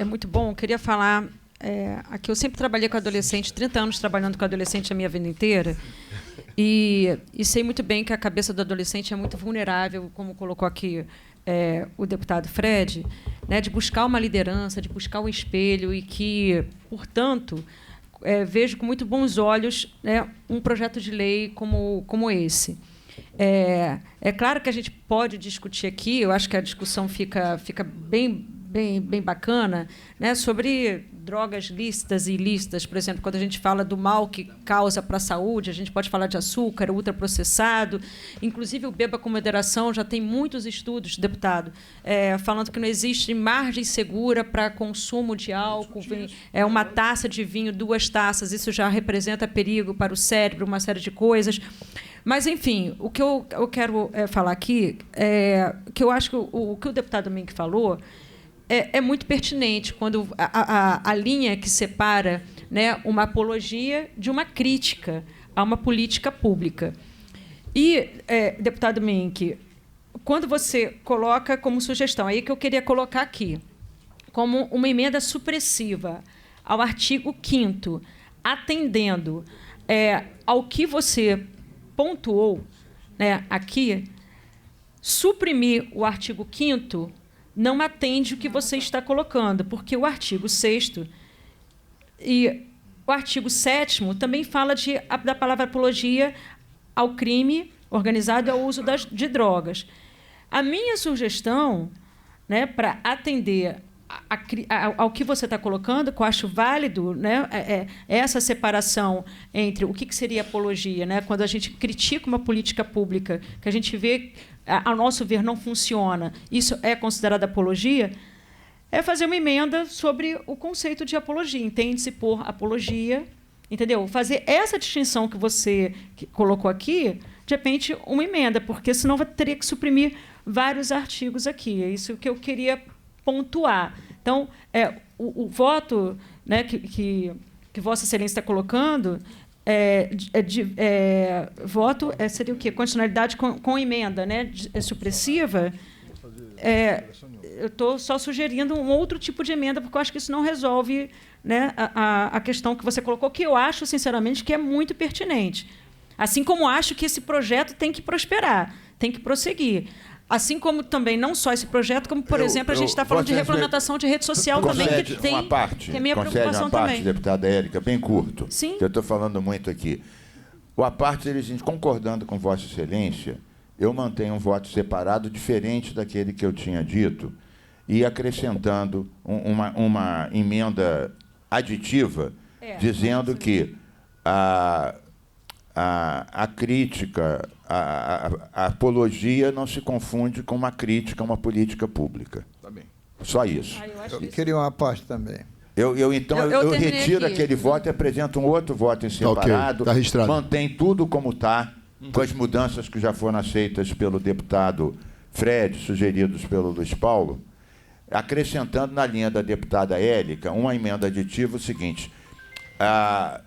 muito bom. Eu queria falar... aqui eu sempre trabalhei com adolescente, 30 anos trabalhando com adolescente a minha vida inteira, e sei muito bem que a cabeça do adolescente é muito vulnerável, como colocou aqui o deputado Fred, né, de buscar uma liderança, de buscar um espelho, e que, portanto, vejo com muito bons olhos, né, um projeto de lei como esse. É claro que a gente pode discutir aqui, eu acho que a discussão fica bem bacana, né, sobre drogas lícitas e ilícitas. Por exemplo, quando a gente fala do mal que causa para a saúde, a gente pode falar de açúcar, ultraprocessado. Inclusive, o Beba com Moderação já tem muitos estudos, deputado, falando que não existe margem segura para consumo de álcool. Uma taça de vinho, 2 taças, isso já representa perigo para o cérebro, uma série de coisas. Mas, enfim, o que eu quero falar aqui é que eu acho que o que o deputado Mink falou é muito pertinente, quando a linha que separa, né, uma apologia de uma crítica a uma política pública. E, deputado Mink, quando você coloca como sugestão, aí que eu queria colocar aqui, como uma emenda supressiva ao artigo 5º, atendendo ao que você pontuou, né, aqui, suprimir o artigo 5º não atende o que você está colocando, porque o artigo 6º e o artigo 7º também fala da palavra apologia ao crime organizado e ao uso de drogas. A minha sugestão, né, para atender ao que você está colocando, que eu acho válido, né, essa separação entre o que seria apologia, né, quando a gente critica uma política pública, que a gente vê, a nosso ver, não funciona, isso é considerado apologia, é fazer uma emenda sobre o conceito de apologia. Entende-se por apologia, entendeu? Fazer essa distinção que você colocou aqui, de repente, uma emenda, porque senão teria que suprimir vários artigos aqui. É isso que eu queria pontuar. Então, o voto, né, que Vossa Excelência está colocando, voto seria o quê? Condicionalidade com emenda, né, supressiva. Eu estou só sugerindo um outro tipo de emenda, porque eu acho que isso não resolve, né, a questão que você colocou, que eu acho, sinceramente, que é muito pertinente. Assim como acho que esse projeto tem que prosperar, tem que prosseguir. Assim como também, não só esse projeto, como, por exemplo, a gente está falando de regulamentação de rede social também, que tem uma parte, que é minha preocupação uma parte, também. Deputada Élica, bem curto, Sim. que eu estou falando muito aqui. O à parte, concordando com Vossa Excelência, eu mantenho um voto separado diferente daquele que eu tinha dito e acrescentando uma emenda aditiva, dizendo que a crítica, a apologia não se confunde com uma crítica a uma política pública. Tá bem. Só isso. Eu queria uma parte também. Eu retiro aqui. aquele voto e apresento um outro voto em separado. Tá registrado. Mantém tudo como está, com as mudanças que já foram aceitas pelo deputado Fred, sugeridos pelo Luiz Paulo, acrescentando na linha da deputada Élica uma emenda aditiva o seguinte: a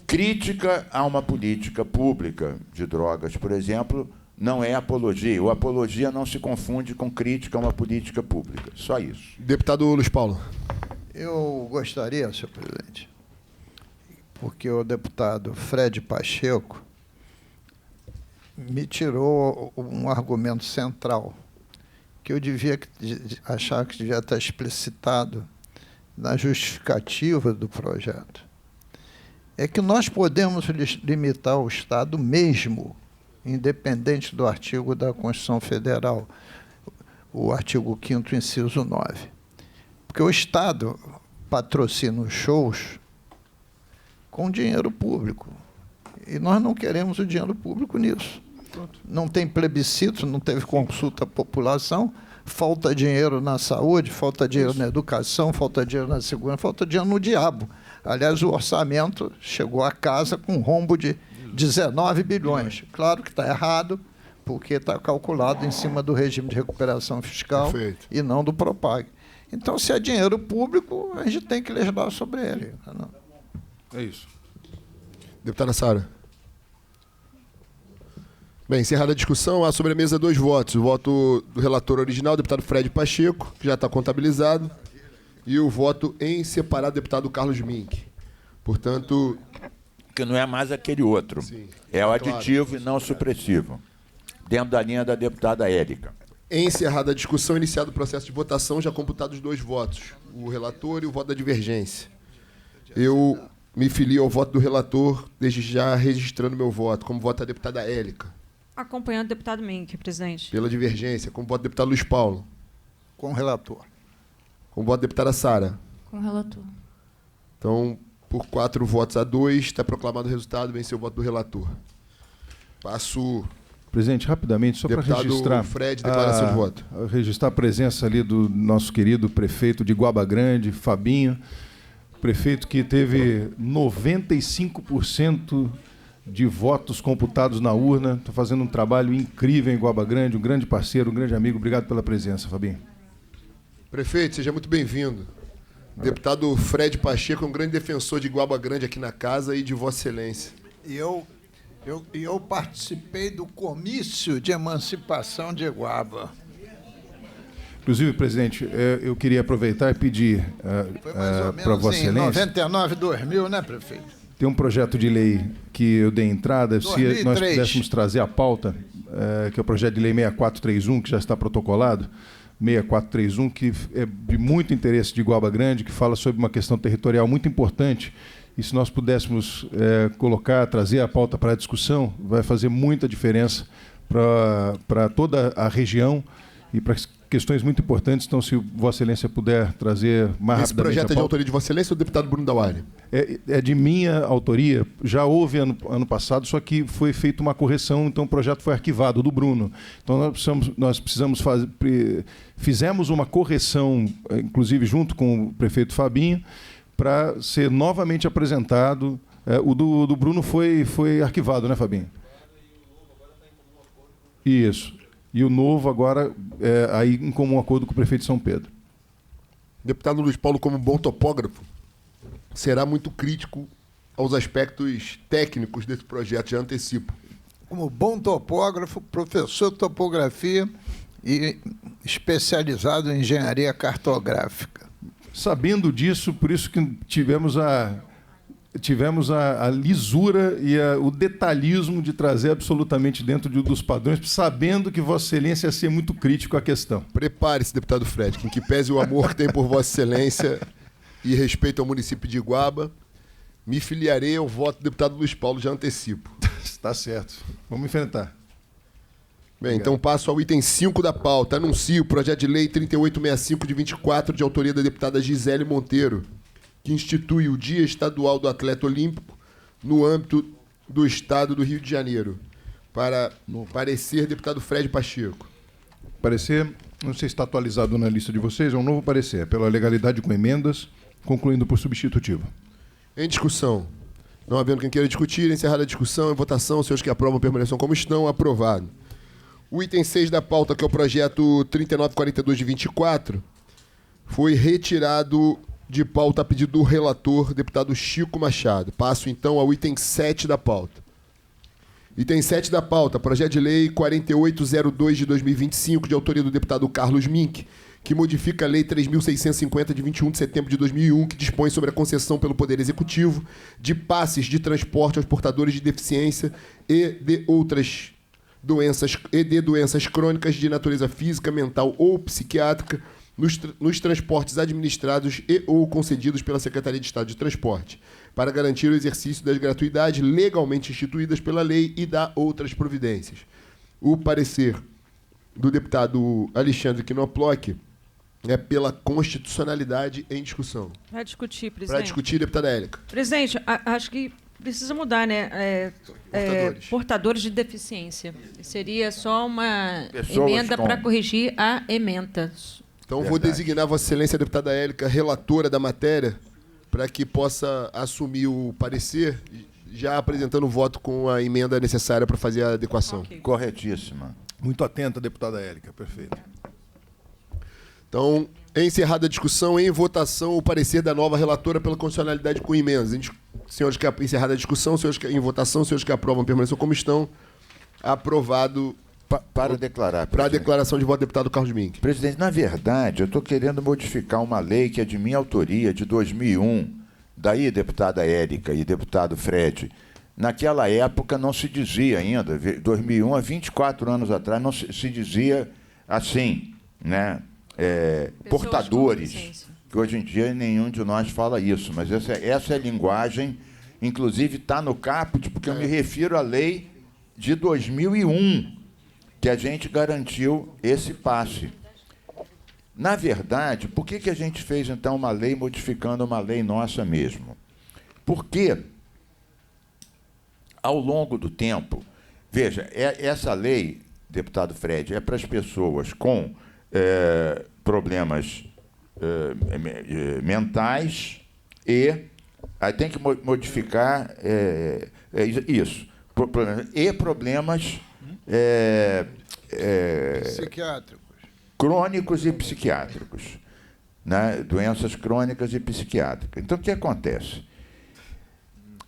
crítica a uma política pública de drogas, por exemplo, não é apologia. O apologia não se confunde com crítica a uma política pública. Só isso. Deputado Luiz Paulo. Eu gostaria, senhor presidente, porque o deputado Fred Pacheco me tirou um argumento central que eu achar que devia estar explicitado na justificativa do projeto. É que nós podemos limitar o Estado mesmo, independente do artigo da Constituição Federal, o artigo 5º, inciso 9. Porque o Estado patrocina os shows com dinheiro público. E nós não queremos o dinheiro público nisso. Não tem plebiscito, não teve consulta à população, falta dinheiro na saúde, falta dinheiro na educação, falta dinheiro na segurança, falta dinheiro no diabo. Aliás, o orçamento chegou a casa com um rombo de 19 bilhões. Claro que está errado, porque está calculado em cima do regime de recuperação fiscal. Perfeito. E não do Propag. Então, se é dinheiro público, a gente tem que legislar sobre ele. É isso. Deputada Sara. Bem, encerrada a discussão, há sobre a mesa 2 votos. O voto do relator original, deputado Fred Pacheco, que já está contabilizado, e o voto em separado, deputado Carlos Mink. Portanto... Que não é mais aquele outro. Sim, é o claro. aditivo e não o supressivo. Dentro da linha da deputada Érica. Encerrada a discussão, iniciado o processo de votação, já computados os 2 votos, o relator e o voto da divergência. Eu me filio ao voto do relator, desde já registrando meu voto, como voto da deputada Érica. Acompanhando o deputado Mink, presidente. Pela divergência, como voto do deputado Luiz Paulo. Com o relator. Como voto da deputada Sara. Com o relator. Então, por 4 votos a 2, está proclamado o resultado, venceu o voto do relator. Passo... Presidente, rapidamente, só para Deputado registrar... Fred, declaração de voto. Registrar a presença ali do nosso querido prefeito de Guaba Grande, Fabinho, prefeito que teve 95% de votos computados na urna. Está fazendo um trabalho incrível em Guaba Grande, um grande parceiro, um grande amigo. Obrigado pela presença, Fabinho. Prefeito, seja muito bem-vindo. Deputado Fred Pacheco é um grande defensor de Guaba Grande aqui na casa e de Vossa Excelência. E eu participei do comício de emancipação de Guaba. Inclusive, presidente, eu queria aproveitar e pedir para Vossa em Excelência... 99, 2000, né, prefeito? Tem um projeto de lei que eu dei entrada, 2003. se nós pudéssemos trazer a pauta, que é o projeto de lei 6431, que já está protocolado, 6431, que é de muito interesse de Guaba Grande, que fala sobre uma questão territorial muito importante, e se nós pudéssemos trazer a pauta para a discussão, vai fazer muita diferença para toda a região e para questões muito importantes. Então, se Vossa Excelência puder trazer mais Esse rapidamente projeto é de autoria de Vossa Excelência ou do deputado Bruno Dauari? É de minha autoria, já houve ano passado, só que foi feita uma correção, então o projeto foi arquivado, do Bruno. Então nós precisamos fazer, fizemos uma correção, inclusive junto com o prefeito Fabinho, para ser novamente apresentado. O do Bruno foi arquivado, né, Fabinho? Isso. E o novo agora, aí em comum acordo com o prefeito de São Pedro. Deputado Luiz Paulo, como bom topógrafo, será muito crítico aos aspectos técnicos desse projeto, já antecipo. Como bom topógrafo, professor de topografia e especializado em engenharia cartográfica. Sabendo disso, por isso que tivemos a lisura e o detalhismo de trazer absolutamente dentro dos padrões, sabendo que Vossa Excelência ia ser muito crítico à questão. Prepare-se, deputado Fred, que em que pese o amor que tem por Vossa Excelência e respeito ao município de Iguaba, me filiarei ao voto do deputado Luiz Paulo, já antecipo. Está certo. Vamos enfrentar. Bem, então passo ao item 5 da pauta. Anuncio o projeto de lei 3865 de 24, de autoria da deputada Gisele Monteiro, que institui o Dia Estadual do Atleta Olímpico no âmbito do Estado do Rio de Janeiro. Para parecer, deputado Fred Pacheco. Parecer, não sei se está atualizado na lista de vocês, é um novo parecer, pela legalidade com emendas, concluindo por substitutivo. Em discussão. Não havendo quem queira discutir, encerrada a discussão, em votação, os senhores que aprovam permaneçam como estão, aprovado. O item 6 da pauta, que é o projeto 3942 de 24, foi retirado de pauta a pedido do relator, deputado Chico Machado. Passo, então, ao item 7 da pauta. Item 7 da pauta, projeto de lei 4802 de 2025, de autoria do deputado Carlos Mink, que modifica a lei 3.650 de 21 de setembro de 2001, que dispõe sobre a concessão pelo Poder Executivo de passes de transporte aos portadores de deficiência e de outras doenças crônicas de natureza física, mental ou psiquiátrica nos transportes administrados e ou concedidos pela Secretaria de Estado de Transporte, para garantir o exercício das gratuidades legalmente instituídas pela lei e da outras providências. O parecer do deputado Alexandre Knoploch É pela constitucionalidade em discussão. Vai discutir, presidente. Para discutir, deputada Élica. Presidente, acho que precisa mudar, né? Portadores de deficiência. Seria só uma Pessoas emenda com- para corrigir a emenda. Então, vou designar Vossa Excelência, a deputada Élica, relatora da matéria, para que possa assumir o parecer, já apresentando o voto com a emenda necessária para fazer a adequação. Ok. Corretíssima. Muito atenta, deputada Élica. Perfeito. Então, encerrada a discussão, em votação, o parecer da nova relatora pela constitucionalidade com emendas. Senhores que encerrada a discussão, senhores que, em votação, senhores que aprovam permaneçam como estão. Aprovado Para declarar. para a presidente. declaração de voto do deputado Carlos Mink. Presidente, na verdade, eu estou querendo modificar uma lei que é de minha autoria, de 2001. Daí, deputada Érica e deputado Fred. Naquela época não se dizia ainda, 2001, há 24 anos atrás, não se dizia assim, né? com Portadores, deficiência. que hoje em dia nenhum de nós fala isso, mas essa é a linguagem, inclusive está no caput, porque eu me refiro à lei de 2001, que a gente garantiu esse passe. Na verdade, por que a gente fez, então, uma lei modificando uma lei nossa mesmo? Porque, ao longo do tempo, veja, essa lei, deputado Fred, é para as pessoas com problemas mentais e aí tem que modificar isso, e problemas Psiquiátrico. crônicos e psiquiátricos, né? Doenças crônicas e psiquiátricas. Então, o que acontece?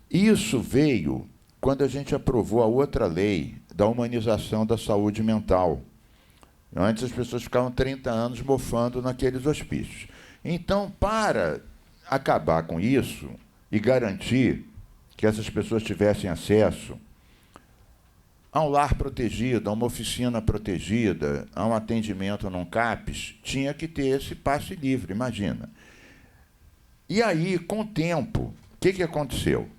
Isso veio quando a gente aprovou a outra lei da humanização da saúde mental. Antes as pessoas ficavam 30 anos mofando naqueles hospícios. Então, para acabar com isso e garantir que essas pessoas tivessem acesso a um lar protegido, a uma oficina protegida, a um atendimento num CAPS, tinha que ter esse passe livre, imagina. E aí, com o tempo, o que aconteceu?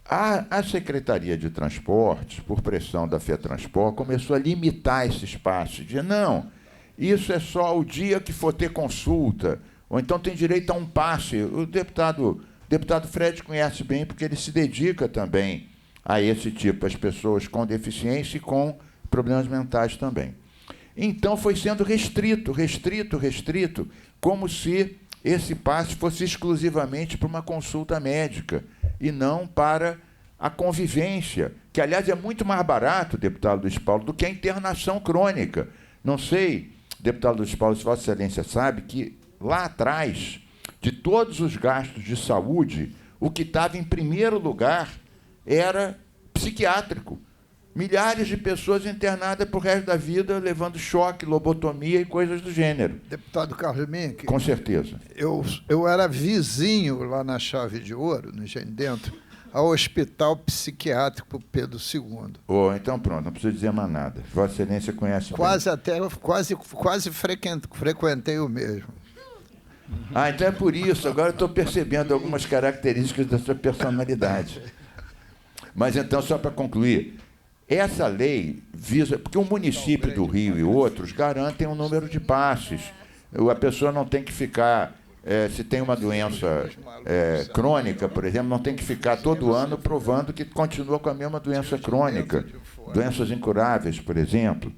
A Secretaria de Transportes, por pressão da FETransport, começou a limitar esse espaço. Dizia, não, isso é só o dia que for ter consulta, ou então tem direito a um passe. O deputado Fred conhece bem, porque ele se dedica também a esse tipo, as pessoas com deficiência e com problemas mentais também. Então, foi sendo restrito, como se esse passe fosse exclusivamente para uma consulta médica e não para a convivência, que, aliás, é muito mais barato, deputado Luiz Paulo, do que a internação crônica. Não sei, deputado Luiz Paulo, se Vossa Excelência sabe que lá atrás, de todos os gastos de saúde, o que estava em primeiro lugar era psiquiátrico. Milhares de pessoas internadas para o resto da vida, levando choque, lobotomia e coisas do gênero. Deputado Carlos Mink, Com certeza. eu era vizinho lá na Chave de Ouro, no Engenho Dentro, ao Hospital Psiquiátrico Pedro II. Então pronto, não preciso dizer mais nada. Vossa Excelência conhece Quase frequentei o mesmo. bem. Então é por isso. Agora eu estou percebendo algumas características da sua personalidade. Mas então, só para concluir, essa lei visa... Porque o município do Rio e outros garantem um número de passes. A pessoa não tem que ficar... se tem uma doença crônica, por exemplo, não tem que ficar todo ano provando que continua com a mesma doença crônica. Doenças incuráveis, por exemplo.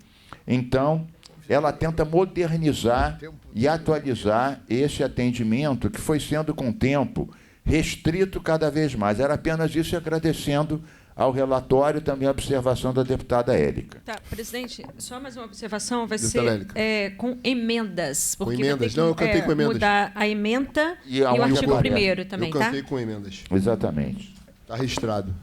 Então, ela tenta modernizar e atualizar esse atendimento que foi sendo, com o tempo, restrito cada vez mais. Era apenas isso, e agradecendo ao relatório também a observação da deputada Érica. Tá, presidente, só mais uma observação, vai Deputada ser com emendas. Porque Com emendas? vai ter que, Não, eu cantei com emendas. Mudar a emenda E e a o artigo única- 1º também, Eu tá? cantei com emendas. Exatamente. Está registrado.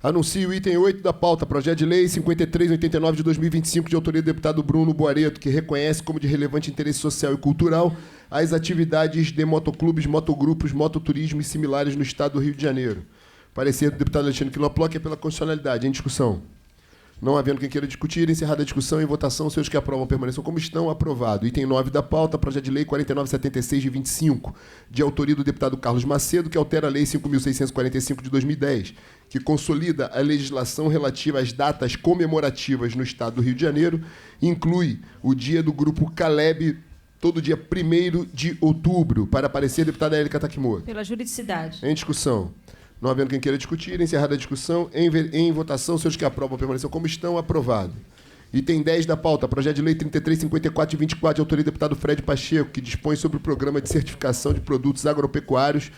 Anuncio o item 8 da pauta, projeto de lei 5389 de 2025, de autoria do deputado Bruno Boareto, que reconhece como de relevante interesse social e cultural as atividades de motoclubes, motogrupos, mototurismo e similares no estado do Rio de Janeiro. Parecer do deputado Alexandre Quiloploc é pela constitucionalidade. Em discussão. Não havendo quem queira discutir, encerrada a discussão, em votação, os que aprovam permaneçam como estão. Aprovado. Item 9 da pauta, projeto de lei 4976 de 25, de autoria do deputado Carlos Macedo, que altera a lei 5.645 de 2010, que consolida a legislação relativa às datas comemorativas no estado do Rio de Janeiro, inclui o dia do grupo Caleb todo dia 1º de outubro. Para aparecer, deputada Élica Takimoto. Pela juridicidade. Em discussão. Não havendo quem queira discutir, encerrada a discussão, em votação, seus que aprovam permaneçam como estão, aprovado. Item 10 da pauta, projeto de lei 3354 de 24, de autoria do deputado Fred Pacheco, que dispõe sobre o programa de certificação de produtos agropecuários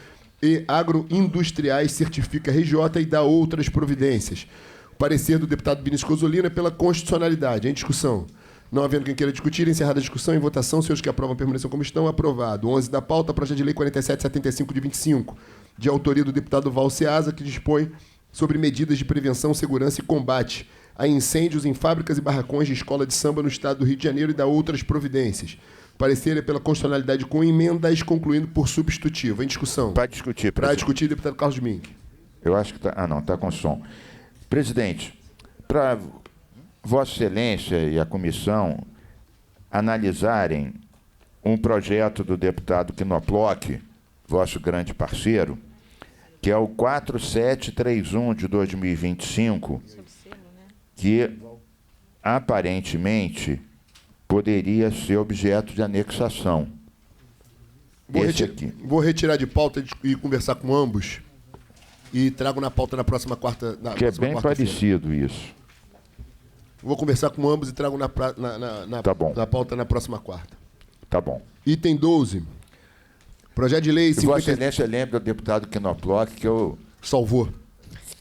e agroindustriais, certifica RJ e dá outras providências. O parecer do deputado Vinícius Cozzolino é pela constitucionalidade. Em discussão. Não havendo quem queira discutir, encerrada a discussão, em votação, seus que aprovam permaneçam como estão, aprovado. 11 da pauta, projeto de lei 4775 de 25, de autoria do deputado Val Ceasa, que dispõe sobre medidas de prevenção, segurança e combate a incêndios em fábricas e barracões de escola de samba no estado do Rio de Janeiro e dá outras providências. O parecer é pela constitucionalidade com emendas, concluindo por substitutivo. Em discussão. Para discutir, Para presidente. discutir, deputado Carlos Mink. Eu acho que está... Ah, não, está com som. Presidente, para Vossa Excelência e a comissão analisarem um projeto do deputado Knoploch, vosso grande parceiro, que é o 4731 de 2025, que aparentemente poderia ser objeto de anexação. Vou retirar de pauta e conversar com ambos e trago na pauta na próxima quarta. Que é bem parecido isso. Vou conversar com ambos e trago na Tá bom. na pauta na próxima quarta. Tá bom. Item 12. Projeto de lei E Vossa 50... Excelência lembra do deputado Knoploch que eu Salvou.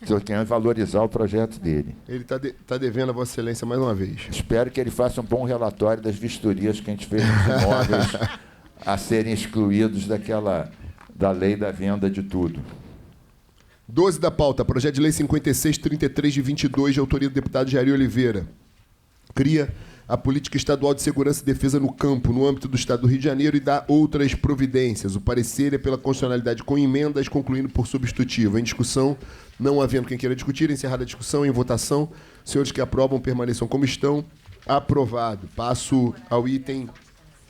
estou querendo valorizar o projeto dele. Ele está devendo a Vossa Excelência mais uma vez. Espero que ele faça um bom relatório das vistorias que a gente fez nos imóveis a serem excluídos da lei da venda de tudo. 12 da pauta, projeto de lei 5633 de 22, de autoria do deputado Jair Oliveira. Cria a política estadual de segurança e defesa no campo, no âmbito do estado do Rio de Janeiro, e dá outras providências. O parecer é pela constitucionalidade com emendas, concluindo por substitutivo. Em discussão, não havendo quem queira discutir, encerrada a discussão, em votação, senhores que aprovam permaneçam como estão. Aprovado. Passo ao item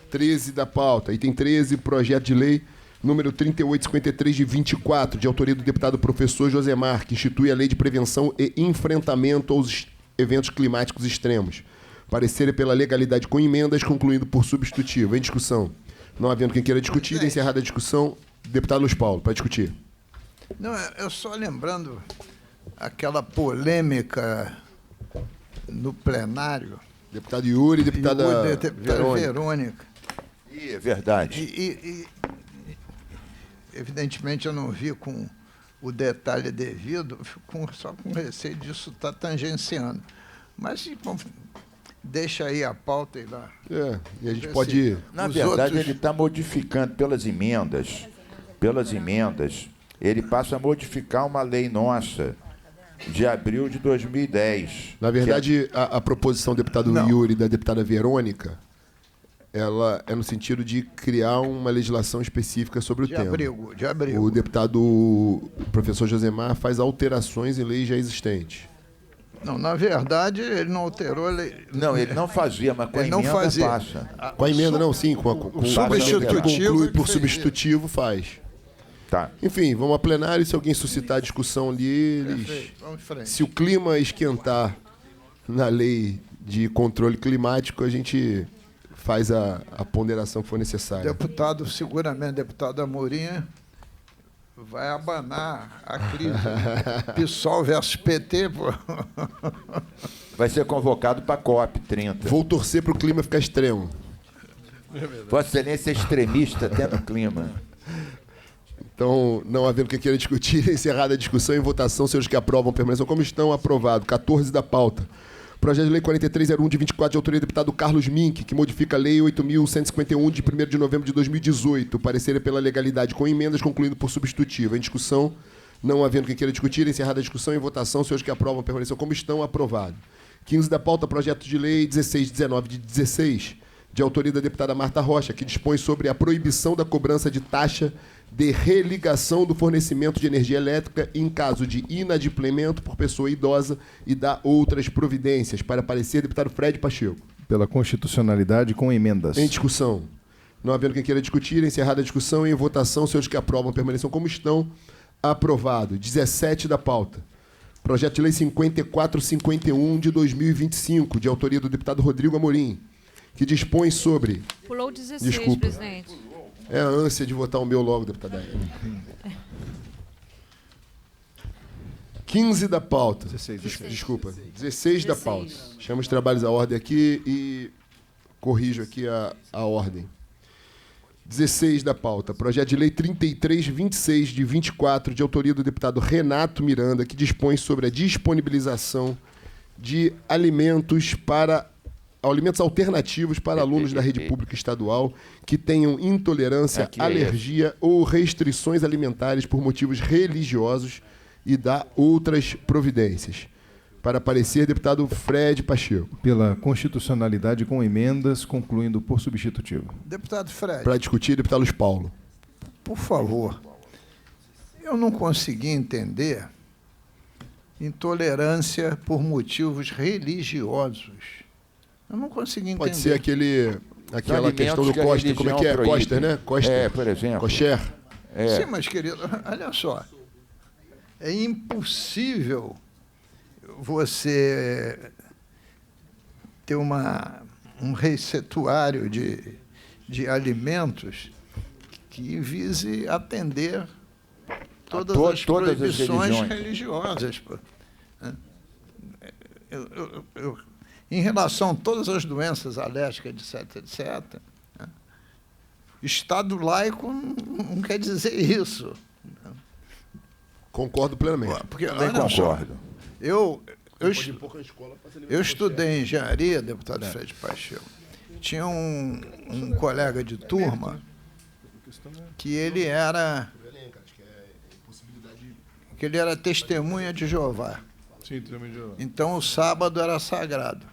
13 da pauta. Item 13, projeto de lei número 3853 de 24, de autoria do deputado professor Josemar, que institui a Lei de Prevenção e Enfrentamento aos Eventos Climáticos Extremos. Parecer é pela legalidade com emendas, concluindo por substitutivo. Em discussão. Não havendo quem queira discutir, encerrada a discussão, deputado Luiz Paulo, para discutir. Não, eu só lembrando aquela polêmica no plenário. Deputado Yuri e deputada Deputada Verônica. Verônica. E é verdade. E, evidentemente, eu não vi com o detalhe devido, fico só com receio disso estar tangenciando. Mas, bom, deixa aí a pauta e lá. E a gente Esse- pode... Na Os verdade, outros- ele está modificando pelas emendas, ele passa a modificar uma lei nossa de abril de 2010. Na verdade, a proposição do deputado Não. Yuri e da deputada Verônica, ela é no sentido de criar uma legislação específica sobre o De tema. abrigo. O deputado professor Josemar faz alterações em leis já existentes. Não, na verdade, ele não alterou a lei. Não, ele não fazia, mas com a Ele não emenda fazia. passa. Com a emenda, não, sim. Com o substitutivo conclui que por fez substitutivo, faz. Tá. Enfim, vamos a plenário. Se alguém suscitar discussão ali, eles... Perfeito, vamos em frente. Se o clima esquentar na lei de controle climático, a gente faz a ponderação que for necessária. Deputado, seguramente, deputado Amorim vai abanar a crise. PSOL versus PT, pô. Vai ser convocado para a COP 30. Vou torcer para o clima ficar extremo. Vossa Excelência é extremista até no clima. Então, não havendo quem queira discutir, encerrada a discussão, em votação, senhores que aprovam permaneçam como estão, aprovado. 14 da pauta. Projeto de lei 4301 de 24, de autoria do deputado Carlos Mink, que modifica a lei 8.151 de 1º de novembro de 2018. O parecer é pela legalidade com emendas, concluindo por substitutivo. Em discussão, não havendo quem queira discutir, encerrada a discussão, em votação, senhores que aprovam permaneçam como estão, aprovado. 15 da pauta, projeto de lei 1619 de 16, de autoria da deputada Marta Rocha, que dispõe sobre a proibição da cobrança de taxa de religação do fornecimento de energia elétrica em caso de inadimplemento por pessoa idosa e dá outras providências. Para parecer, deputado Fred Pacheco. Pela constitucionalidade com emendas. Em discussão. Não havendo quem queira discutir, encerrada a discussão, em votação, senhores que aprovam permaneçam como estão. Aprovado. 17 da pauta. Projeto de lei 5451 de 2025, de autoria do deputado Rodrigo Amorim, que dispõe sobre... Pulou 16, Desculpa. presidente. É a ânsia de votar o meu logo, deputada. 15 da pauta. 16. Desculpa. 16 da pauta. Chamo os trabalhos à ordem aqui e corrijo aqui a ordem. 16 da pauta. Projeto de lei 3326, de 24, de autoria do deputado Renato Miranda, que dispõe sobre a disponibilização de alimentos alternativos para alunos da rede pública estadual que tenham intolerância, alergia ou restrições alimentares por motivos religiosos e dá outras providências. Para parecer, deputado Fred Pacheco. Pela constitucionalidade com emendas, concluindo por substitutivo. Deputado Fred, Para discutir, deputado Luiz Paulo. por favor, eu não consegui entender intolerância por motivos religiosos. Eu não consegui entender. Pode ser aquela alimentos questão do que a Coster, como é que é? religião Coster, né? Coster. por exemplo. Kosher. Sim, mas, querido, olha só. É impossível você ter um receituário de alimentos que vise atender todas as proibições religiosas. Pô. Em relação a todas as doenças alérgicas, etc., Estado laico não quer dizer isso. Concordo plenamente. Porque, Também olha só, concordo. eu estudei engenharia, deputado Fred Pacheco. Tinha um colega de turma que ele era testemunha de Jeová. Sim, também de... Então o sábado era sagrado.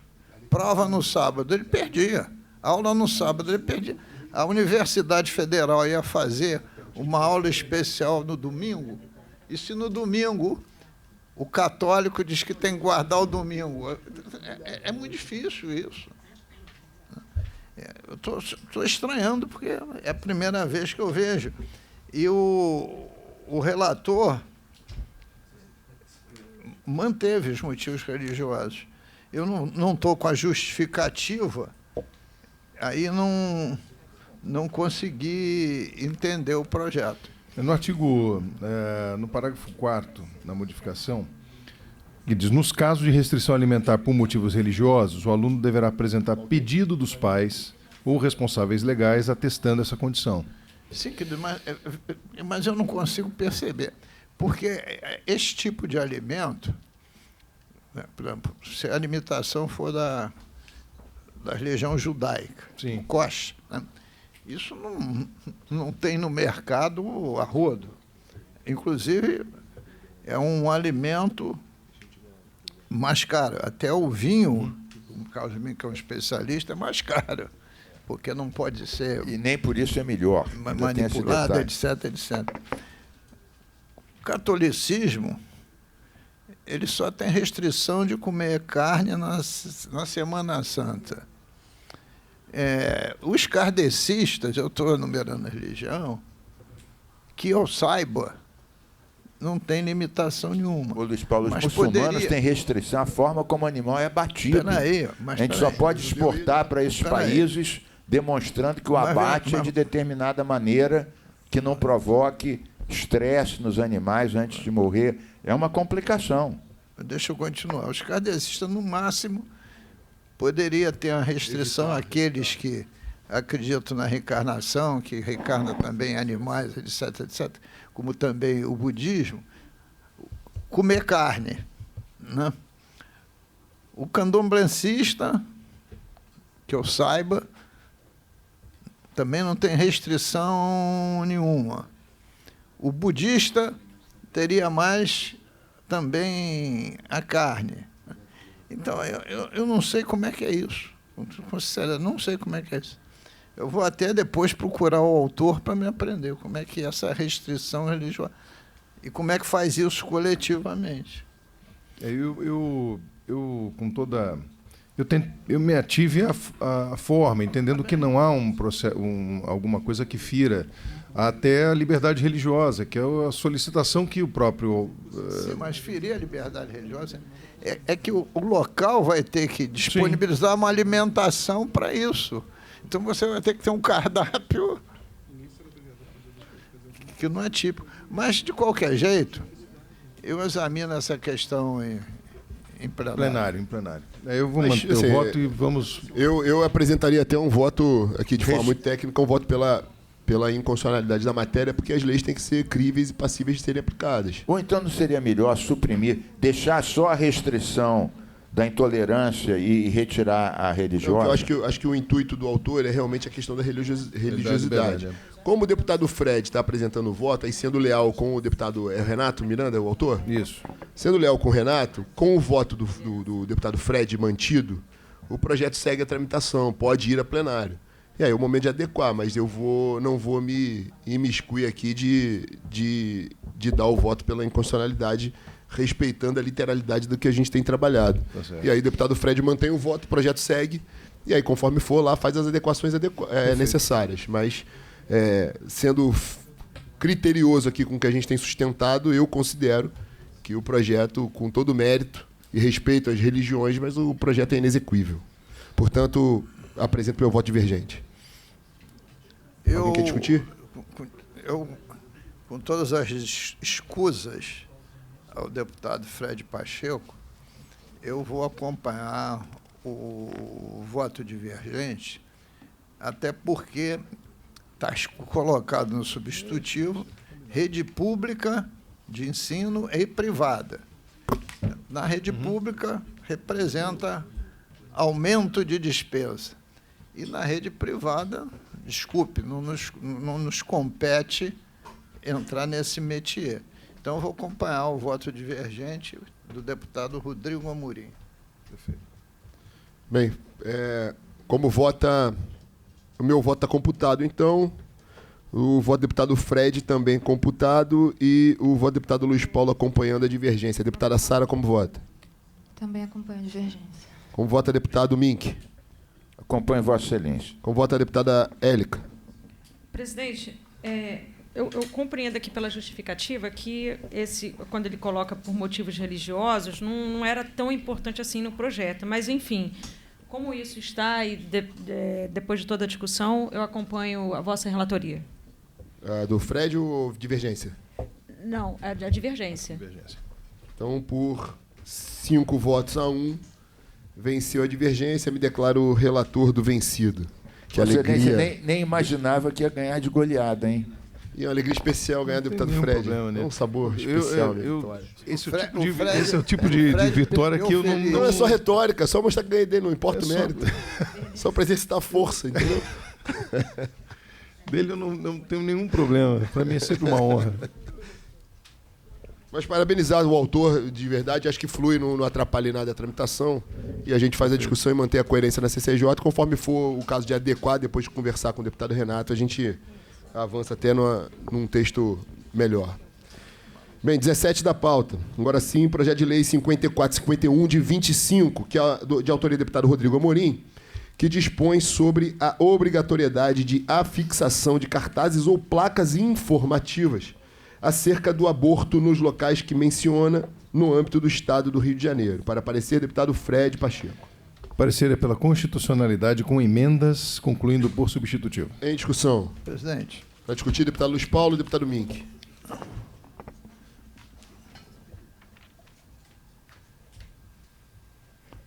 Prova no sábado, ele perdia. Aula no sábado, ele perdia. A Universidade Federal ia fazer uma aula especial no domingo, e se no domingo o católico diz que tem que guardar o domingo, é muito difícil isso. Eu estou estranhando, porque é a primeira vez que eu vejo. E o relator manteve os motivos religiosos. Eu não estou com a justificativa, aí não consegui entender o projeto. No artigo, no parágrafo 4º, na modificação, que diz, nos casos de restrição alimentar por motivos religiosos, o aluno deverá apresentar pedido dos pais ou responsáveis legais atestando essa condição. Sim, mas eu não consigo perceber, porque esse tipo de alimento, né, por exemplo, se a alimentação for da religião judaica, Sim. o kosher, né, isso não tem no mercado a rodo. Inclusive, é um alimento mais caro. Até o vinho, no caso de mim, que é um especialista, é mais caro, porque não pode ser E nem por isso é melhor. manipulado, etc. O catolicismo, ele só tem restrição de comer carne na Semana Santa. Os kardecistas, eu estou enumerando a religião, que eu saiba, não tem limitação nenhuma. Ô, Luiz Paulo, os Mas muçulmanos têm restrição à forma como o animal é abatido. A gente só pode exportar para esses países demonstrando que o abate é de determinada maneira que não provoque estresse nos animais antes de morrer. É uma complicação. Deixa eu continuar. Os kardecistas, no máximo, poderia ter uma restrição àqueles que acreditam na reencarnação, que reencarna também animais, etc., como também o budismo, comer carne, né? O candomblessista, que eu saiba, também não tem restrição nenhuma. O budista teria mais também a carne. Então, eu não sei como é que é isso. Sinceramente, não sei como é que é isso. Eu vou até depois procurar o autor para me aprender como é que é essa restrição religiosa e como é que faz isso coletivamente. Eu com toda... eu me ative à forma, entendendo que não há alguma coisa que fira até a liberdade religiosa, que é a solicitação que o próprio... Sim, mas ferir a liberdade religiosa é que o local vai ter que disponibilizar uma alimentação para isso. Então você vai ter que ter um cardápio que não é típico. Mas, de qualquer jeito, eu examino essa questão em plenário. Em plenário. Eu vou manter o voto e vamos... Eu apresentaria até um voto aqui de forma muito técnica, um voto pela inconstitucionalidade da matéria, porque as leis têm que ser críveis e passíveis de serem aplicadas. Ou então não seria melhor suprimir, deixar só a restrição da intolerância e retirar a religiosa? Eu acho que o intuito do autor é realmente a questão da religiosidade. Como o deputado Fred está apresentando o voto, aí sendo leal com o deputado Renato Miranda, o autor? Isso. Sendo leal com o Renato, com o voto do deputado Fred mantido, o projeto segue a tramitação, pode ir a plenário. E aí é o momento de adequar, mas eu não vou me imiscuir aqui de dar o voto pela inconstitucionalidade, respeitando a literalidade do que a gente tem trabalhado. Tá, e aí o deputado Fred mantém o voto, o projeto segue, e aí conforme for lá, faz as adequações necessárias. Mas, sendo criterioso aqui com o que a gente tem sustentado, eu considero que o projeto, com todo mérito e respeito às religiões, mas o projeto é inexequível. Portanto, apresento meu voto divergente. Alguém quer discutir? Eu, com todas as escusas ao deputado Fred Pacheco, eu vou acompanhar o voto divergente, até porque está colocado no substitutivo rede pública de ensino e privada. Na rede pública representa aumento de despesa. E na rede privada, desculpe, não nos compete entrar nesse métier. Então, eu vou acompanhar o voto divergente do deputado Rodrigo Amorim. Perfeito. Bem, como vota... O meu voto está computado, então. O voto do deputado Fred também computado e o voto do deputado Luiz Paulo acompanhando a divergência. A deputada Sara, como vota? Também acompanho a divergência. Como vota a deputado Mink? Acompanho Vossa Excelência. Como vota a deputada Élica? Presidente, eu compreendo aqui pela justificativa que quando ele coloca por motivos religiosos, não era tão importante assim no projeto. Mas, enfim, como isso está, e depois de toda a discussão, eu acompanho a vossa relatoria. Do Fred ou divergência? Não, a divergência. Então, por 5 votos a 1, venceu a divergência. Me declaro relator do vencido. Que Vossa alegria. Excelência nem imaginava que ia ganhar de goleada, hein? E é uma alegria especial ganhar o deputado nenhum Fred. problema, né? É um sabor especial, né? Esse Fred- é o tipo de vitória que eu não... Não é só retórica, só mostrar que ganhei dele, não importa o mérito. Só para exercitar a força, entendeu? Dele eu não tenho nenhum problema. Para mim é sempre uma honra. Mas parabenizar o autor, de verdade, acho que flui, não atrapalha nada a tramitação. E a gente faz a discussão e mantém a coerência na CCJ. Conforme for o caso de adequar, depois de conversar com o deputado Renato, a gente avança até num texto melhor. Bem, 17 da pauta. Agora sim, projeto de lei 5451 de 25, que é de autoria do deputado Rodrigo Amorim, que dispõe sobre a obrigatoriedade de afixação de cartazes ou placas informativas acerca do aborto nos locais que menciona no âmbito do Estado do Rio de Janeiro. Para parecer, deputado Fred Pacheco. Parecer é pela constitucionalidade com emendas, concluindo por substitutivo. Em discussão. Presidente. Para discutir, deputado Luiz Paulo e deputado Mink.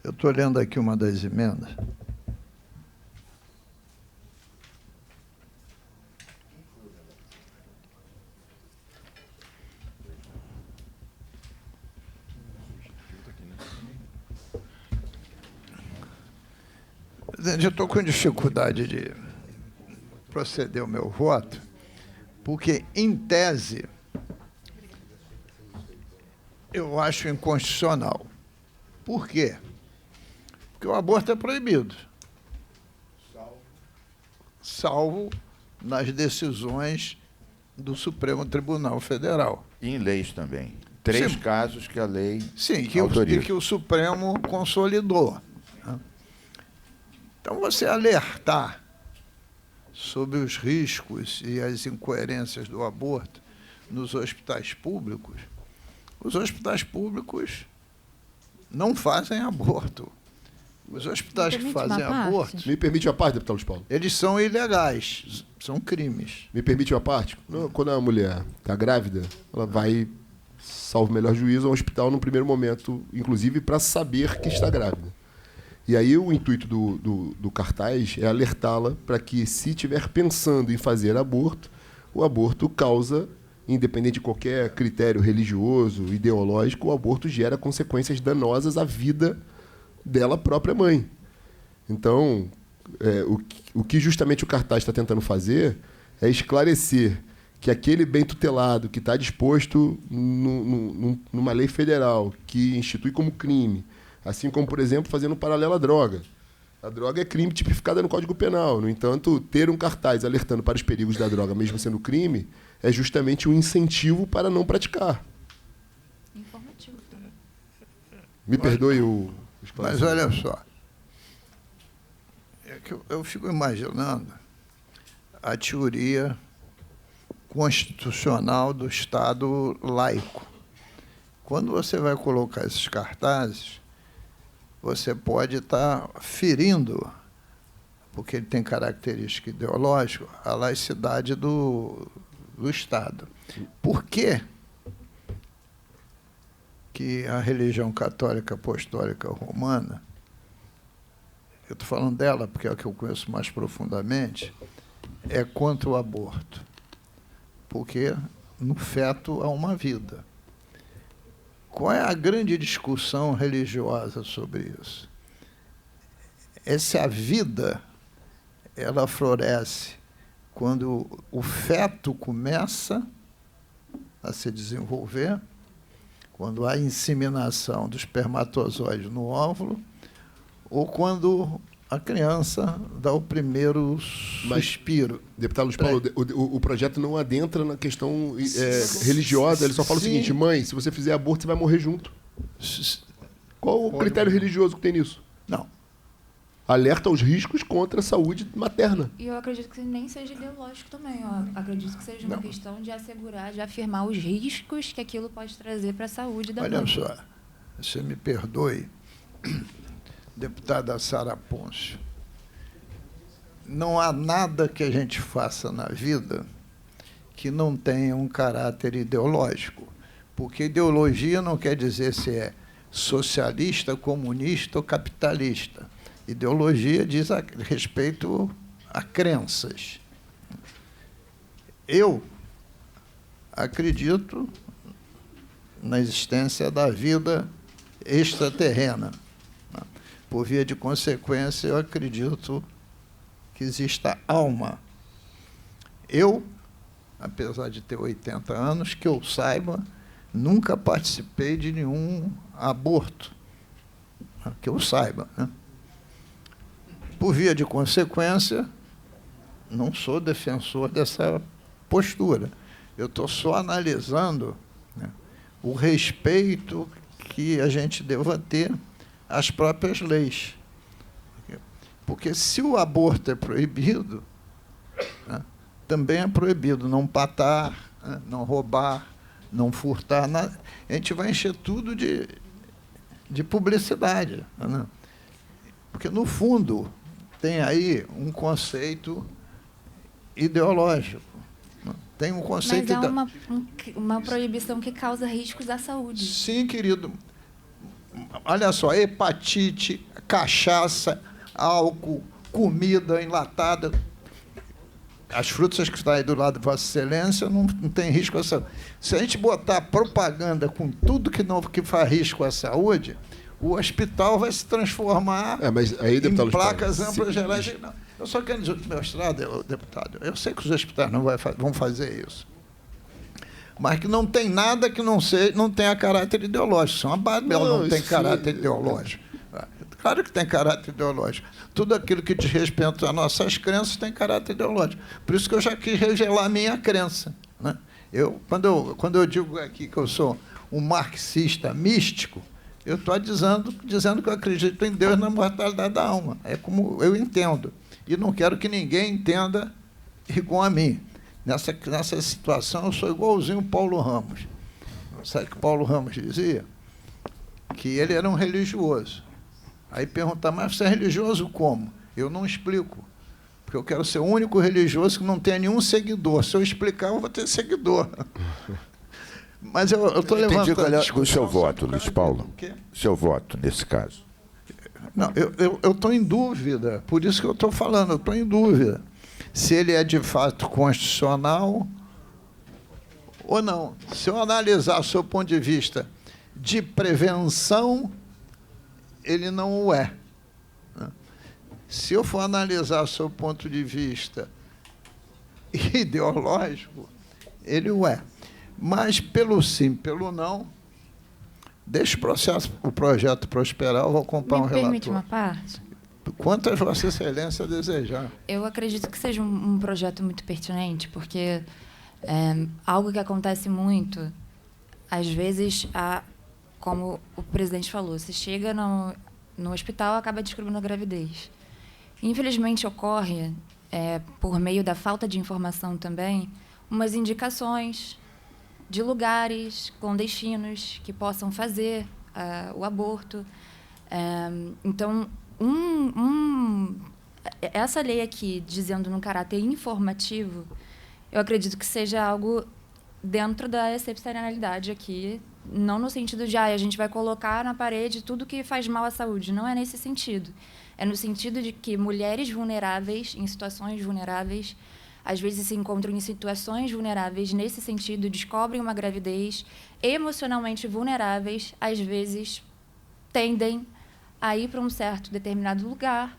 Eu estou lendo aqui uma das emendas. Presidente, eu estou com dificuldade de proceder o meu voto, porque, em tese, eu acho inconstitucional. Por quê? Porque o aborto é proibido. Salvo nas decisões do Supremo Tribunal Federal. E em leis também. 3 Sim. casos que a lei Sim, que autoriza. o Supremo consolidou. Né? Então, você alertar sobre os riscos e as incoerências do aborto nos hospitais públicos, os hospitais públicos não fazem aborto. Os hospitais que fazem aborto, Me permite uma parte, deputado Luiz Paulo? eles são ilegais, são crimes. Me permite uma parte? Quando a mulher está grávida, ela vai, salvo o melhor juízo, ao hospital no primeiro momento, inclusive para saber que está grávida. E aí o intuito do cartaz é alertá-la para que, se estiver pensando em fazer aborto, o aborto causa, independente de qualquer critério religioso, ideológico, o aborto gera consequências danosas à vida dela própria mãe. Então, o que justamente o cartaz está tentando fazer é esclarecer que aquele bem tutelado que está disposto numa lei federal que institui como crime, assim como, por exemplo, fazendo um paralelo à droga. A droga é crime tipificada no Código Penal. No entanto, ter um cartaz alertando para os perigos da droga, mesmo sendo crime, é justamente um incentivo para não praticar. Informativo também. Me perdoe o Mas olha só, é que eu fico imaginando a teoria constitucional do Estado laico. Quando você vai colocar esses cartazes, você pode estar ferindo, porque ele tem característica ideológica, a laicidade do Estado. Por quê que a religião católica apostólica romana, eu estou falando dela porque é a que eu conheço mais profundamente, é contra o aborto? Porque no feto há uma vida. Qual é a grande discussão religiosa sobre isso? É se a vida ela floresce quando o feto começa a se desenvolver, quando há inseminação do espermatozoide no óvulo, ou quando a criança dá o primeiro suspiro. Deputado Luiz Paulo, o projeto não adentra na questão religiosa, ele só fala o seguinte: mãe, se você fizer aborto, você vai morrer junto. Qual o critério religioso que tem nisso? Não. Alerta aos riscos contra a saúde materna. E eu acredito que nem seja ideológico também. Eu acredito que seja uma questão de assegurar, de afirmar os riscos que aquilo pode trazer para a saúde da mãe. Olha só, você me perdoe, deputada Sara Pôncio, não há nada que a gente faça na vida que não tenha um caráter ideológico, porque ideologia não quer dizer se é socialista, comunista ou capitalista. Ideologia diz respeito a crenças. Eu acredito na existência da vida extraterrena. Por via de consequência, eu acredito que exista alma. Eu, apesar de ter 80 anos, que eu saiba, nunca participei de nenhum aborto. Que eu saiba, né? Por via de consequência, não sou defensor dessa postura. Eu estou só analisando, né, o respeito que a gente deva ter às próprias leis. Porque se o aborto é proibido, né, também é proibido não matar, né, não roubar, não furtar. A gente vai encher tudo de publicidade. Né? Porque, no fundo, tem aí um conceito ideológico. Tem um conceito... Mas há uma proibição que causa riscos à saúde. Sim, querido. Olha só, hepatite, cachaça, álcool, comida enlatada. As frutas que estão aí do lado de Vossa Excelência não tem risco à saúde. Se a gente botar propaganda com tudo que faz risco à saúde, o hospital vai se transformar mas aí, deputado, em placas amplas gerais. Eu só quero mostrar, deputado, eu sei que os hospitais não vão fazer isso, mas que não tem nada que não tenha caráter ideológico. Isso é uma babela, não tem caráter ideológico. Claro que tem caráter ideológico. Tudo aquilo que diz respeito às nossas crenças tem caráter ideológico. Por isso que eu já quis revelar a minha crença. Né? Quando eu digo aqui que eu sou um marxista místico, Eu estou dizendo que eu acredito em Deus na mortalidade da alma. É como eu entendo. E não quero que ninguém entenda igual a mim. Nessa situação, eu sou igualzinho o Paulo Ramos. Sabe o que Paulo Ramos dizia? Que ele era um religioso. Aí perguntar, mas você é religioso como? Eu não explico. Porque eu quero ser o único religioso que não tenha nenhum seguidor. Se eu explicar, eu vou ter seguidor. Mas eu estou levantando... Entendi qual é o seu voto, Luiz Paulo. Seu voto, nesse caso. Não, eu estou em dúvida. Por isso que eu estou falando, eu estou em dúvida. Se ele é de fato constitucional ou não. Se eu analisar o seu ponto de vista de prevenção, ele não o é. Se eu for analisar o seu ponto de vista ideológico, ele o é. Mas, pelo sim, pelo não, deixa o projeto prosperar, eu vou acompanhar um relator. Me permite uma parte? Quantas Vossa Excelência desejar. Eu acredito que seja um projeto muito pertinente, porque algo que acontece muito, às vezes, como o presidente falou, você chega no hospital e acaba descobrindo a gravidez. Infelizmente, ocorre, por meio da falta de informação também, umas indicações de lugares clandestinos que possam fazer o aborto. Então, essa lei aqui, dizendo num caráter informativo, eu acredito que seja algo dentro da excepcionalidade aqui, não no sentido de a gente vai colocar na parede tudo que faz mal à saúde. Não é nesse sentido. É no sentido de que mulheres vulneráveis, em situações vulneráveis, às vezes se encontram em situações vulneráveis, nesse sentido, descobrem uma gravidez, emocionalmente vulneráveis, às vezes tendem a ir para um certo determinado lugar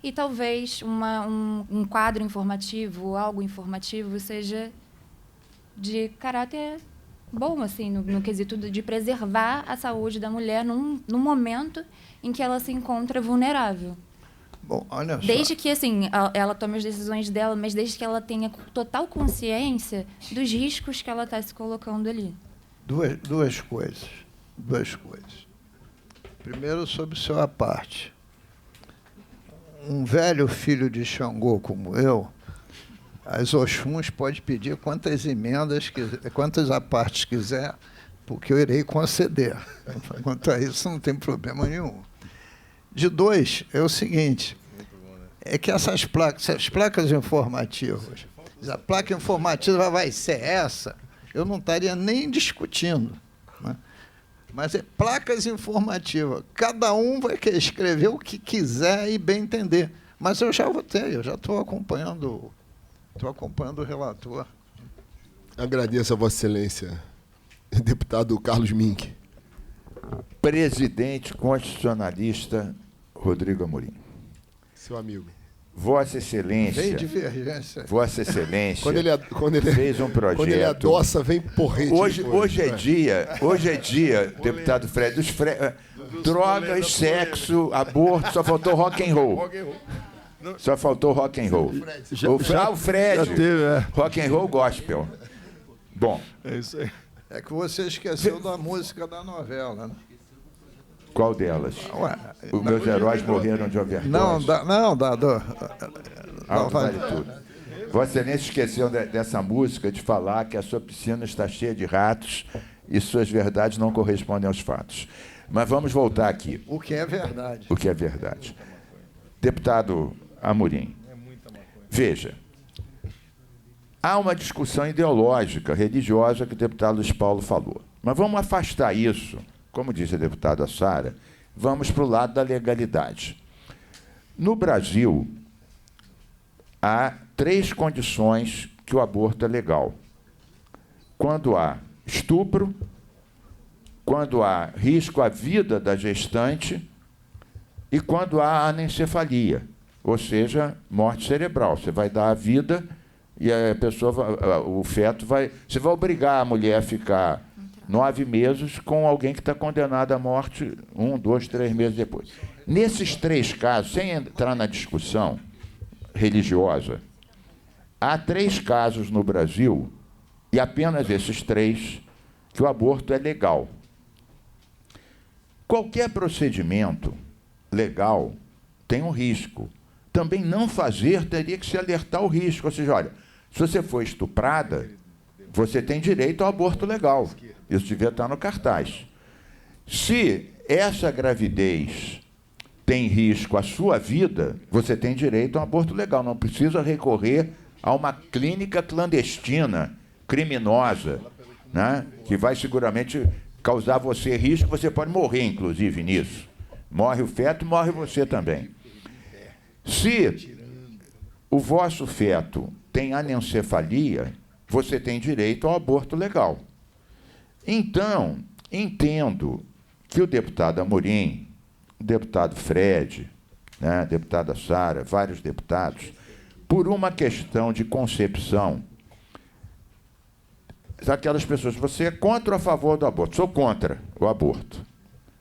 e talvez um quadro informativo, algo informativo, seja de caráter bom, assim, no quesito de preservar a saúde da mulher num momento em que ela se encontra vulnerável. Bom, olha só. Desde que, assim, ela tome as decisões dela, mas desde que ela tenha total consciência dos riscos que ela está se colocando ali. Duas coisas. Primeiro, sobre sua parte. Um velho filho de Xangô como eu, as Oxuns pode pedir quantas emendas, quantas apartes quiser, porque eu irei conceder. Quanto a isso, não tem problema nenhum. De dois, é o seguinte, é que essas placas informativas, a placa informativa vai ser essa, eu não estaria nem discutindo, né? Mas é placas informativas. Cada um vai escrever o que quiser e bem entender. Mas eu já votei, eu já estou acompanhando o relator. Agradeço a Vossa Excelência, deputado Carlos Mink. Presidente constitucionalista Rodrigo Amorim. Seu amigo. Vossa Excelência. Vem divergência. Vossa Excelência. Quando ele fez um projeto. Quando ele adoça, vem porrete. Hoje é dia, deputado Fred, drogas, sexo, aborto, só faltou rock and roll. Só faltou rock and roll. O Fred. Já teve, Rock and roll gospel. Bom. É isso aí. É que você esqueceu da música da novela, né? Qual delas? Ué, Os meus heróis morreram de overdose. Alto vale tudo. Vossa Excelência esqueceu dessa música de falar que a sua piscina está cheia de ratos e suas verdades não correspondem aos fatos. Mas vamos voltar aqui. O que é verdade. O que é verdade. Deputado Amorim, veja, há uma discussão ideológica, religiosa, que o deputado Luiz Paulo falou. Mas vamos afastar isso, como disse a deputada Sara, vamos para o lado da legalidade. No Brasil, há 3 condições que o aborto é legal. Quando há estupro, quando há risco à vida da gestante e quando há anencefalia, ou seja, morte cerebral. Você vai dar a vida e a pessoa, o feto vai... Você vai obrigar a mulher a ficar 9 meses com alguém que está condenado à morte 1, 2, 3 meses depois. Nesses 3 casos, sem entrar na discussão religiosa, há 3 casos no Brasil, e apenas esses 3, que o aborto é legal. Qualquer procedimento legal tem um risco. Também não fazer teria que se alertar o risco. Ou seja, olha, se você for estuprada, você tem direito ao aborto legal. Isso devia estar no cartaz. Se essa gravidez tem risco à sua vida, você tem direito a um aborto legal. Não precisa recorrer a uma clínica clandestina, criminosa, né, que vai seguramente causar a você risco. Você pode morrer, inclusive, nisso. Morre o feto, morre você também. Se o vosso feto tem anencefalia, você tem direito ao aborto legal. Então, entendo que o deputado Amorim, o deputado Fred, né, a deputada Sara, vários deputados, por uma questão de concepção, aquelas pessoas, você é contra ou a favor do aborto? Sou contra o aborto.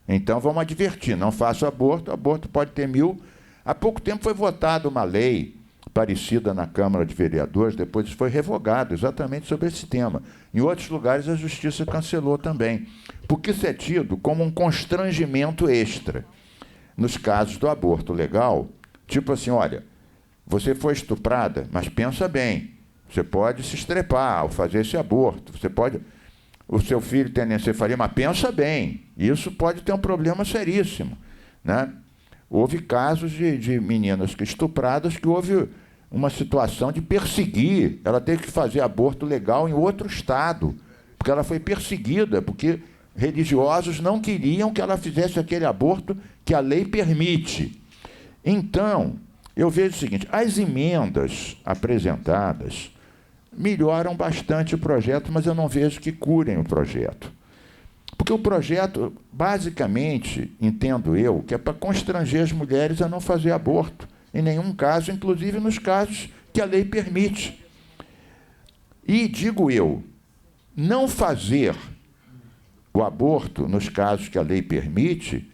Então, vamos advertir, não faça aborto, aborto pode ter 1000. Há pouco tempo foi votada uma lei parecida na Câmara de Vereadores, depois foi revogado exatamente sobre esse tema. Em outros lugares, a Justiça cancelou também, porque isso é tido como um constrangimento extra. Nos casos do aborto legal, tipo assim, olha, você foi estuprada, mas pensa bem, você pode se estrepar ao fazer esse aborto, você pode... O seu filho tem anencefalia, mas pensa bem, isso pode ter um problema seríssimo, né? Houve casos de meninas que estupradas que houve uma situação de perseguir. Ela teve que fazer aborto legal em outro estado, porque ela foi perseguida, porque religiosos não queriam que ela fizesse aquele aborto que a lei permite. Então, eu vejo o seguinte, as emendas apresentadas melhoram bastante o projeto, mas eu não vejo que curem o projeto. Porque o projeto, basicamente, entendo eu, que é para constranger as mulheres a não fazer aborto, em nenhum caso, inclusive nos casos que a lei permite. E, digo eu, não fazer o aborto nos casos que a lei permite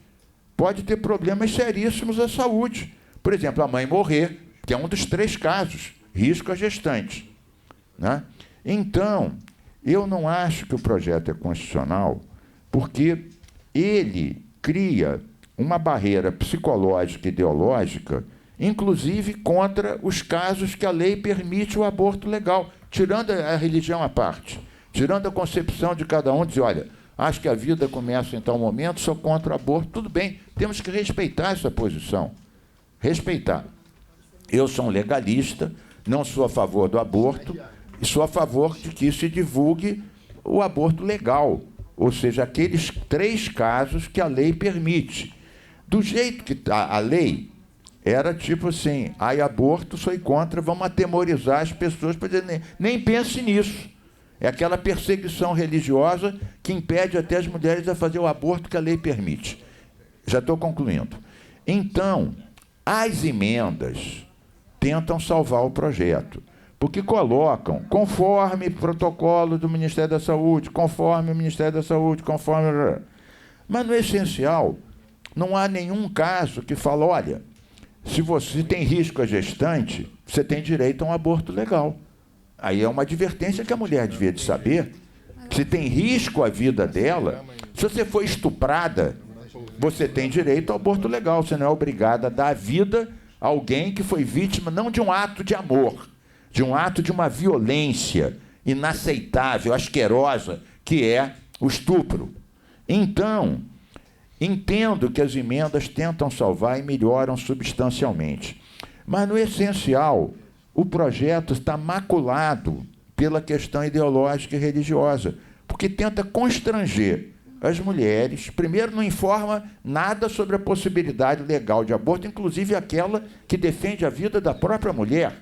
pode ter problemas seríssimos à saúde. Por exemplo, a mãe morrer, que é um dos 3 casos, risco à gestante, né? Então, eu não acho que o projeto é constitucional, porque ele cria uma barreira psicológica e ideológica, inclusive contra os casos que a lei permite o aborto legal, tirando a religião à parte, tirando a concepção de cada um, dizer, olha, acho que a vida começa em tal momento, sou contra o aborto, tudo bem, temos que respeitar essa posição, respeitar. Eu sou um legalista, não sou a favor do aborto, e sou a favor de que se divulgue o aborto legal, ou seja, aqueles 3 casos que a lei permite. Do jeito que a lei era tipo assim, ai, aborto, sou contra, vamos atemorizar as pessoas para dizer, nem pense nisso. É aquela perseguição religiosa que impede até as mulheres a fazer o aborto que a lei permite. Já estou concluindo. Então, as emendas tentam salvar o projeto, porque colocam, conforme protocolo do Ministério da Saúde, conforme o Ministério da Saúde, conforme... Mas, no essencial, não há nenhum caso que fala, olha, se você tem risco à gestante, você tem direito a um aborto legal. Aí é uma advertência que a mulher devia de saber. Se tem risco à vida dela, se você for estuprada, você tem direito ao aborto legal. Você não é obrigada a dar vida a alguém que foi vítima não de um ato de amor, de um ato de uma violência inaceitável, asquerosa, que é o estupro. Então, entendo que as emendas tentam salvar e melhoram substancialmente. Mas, no essencial, o projeto está maculado pela questão ideológica e religiosa, porque tenta constranger as mulheres. Primeiro, não informa nada sobre a possibilidade legal de aborto, inclusive aquela que defende a vida da própria mulher,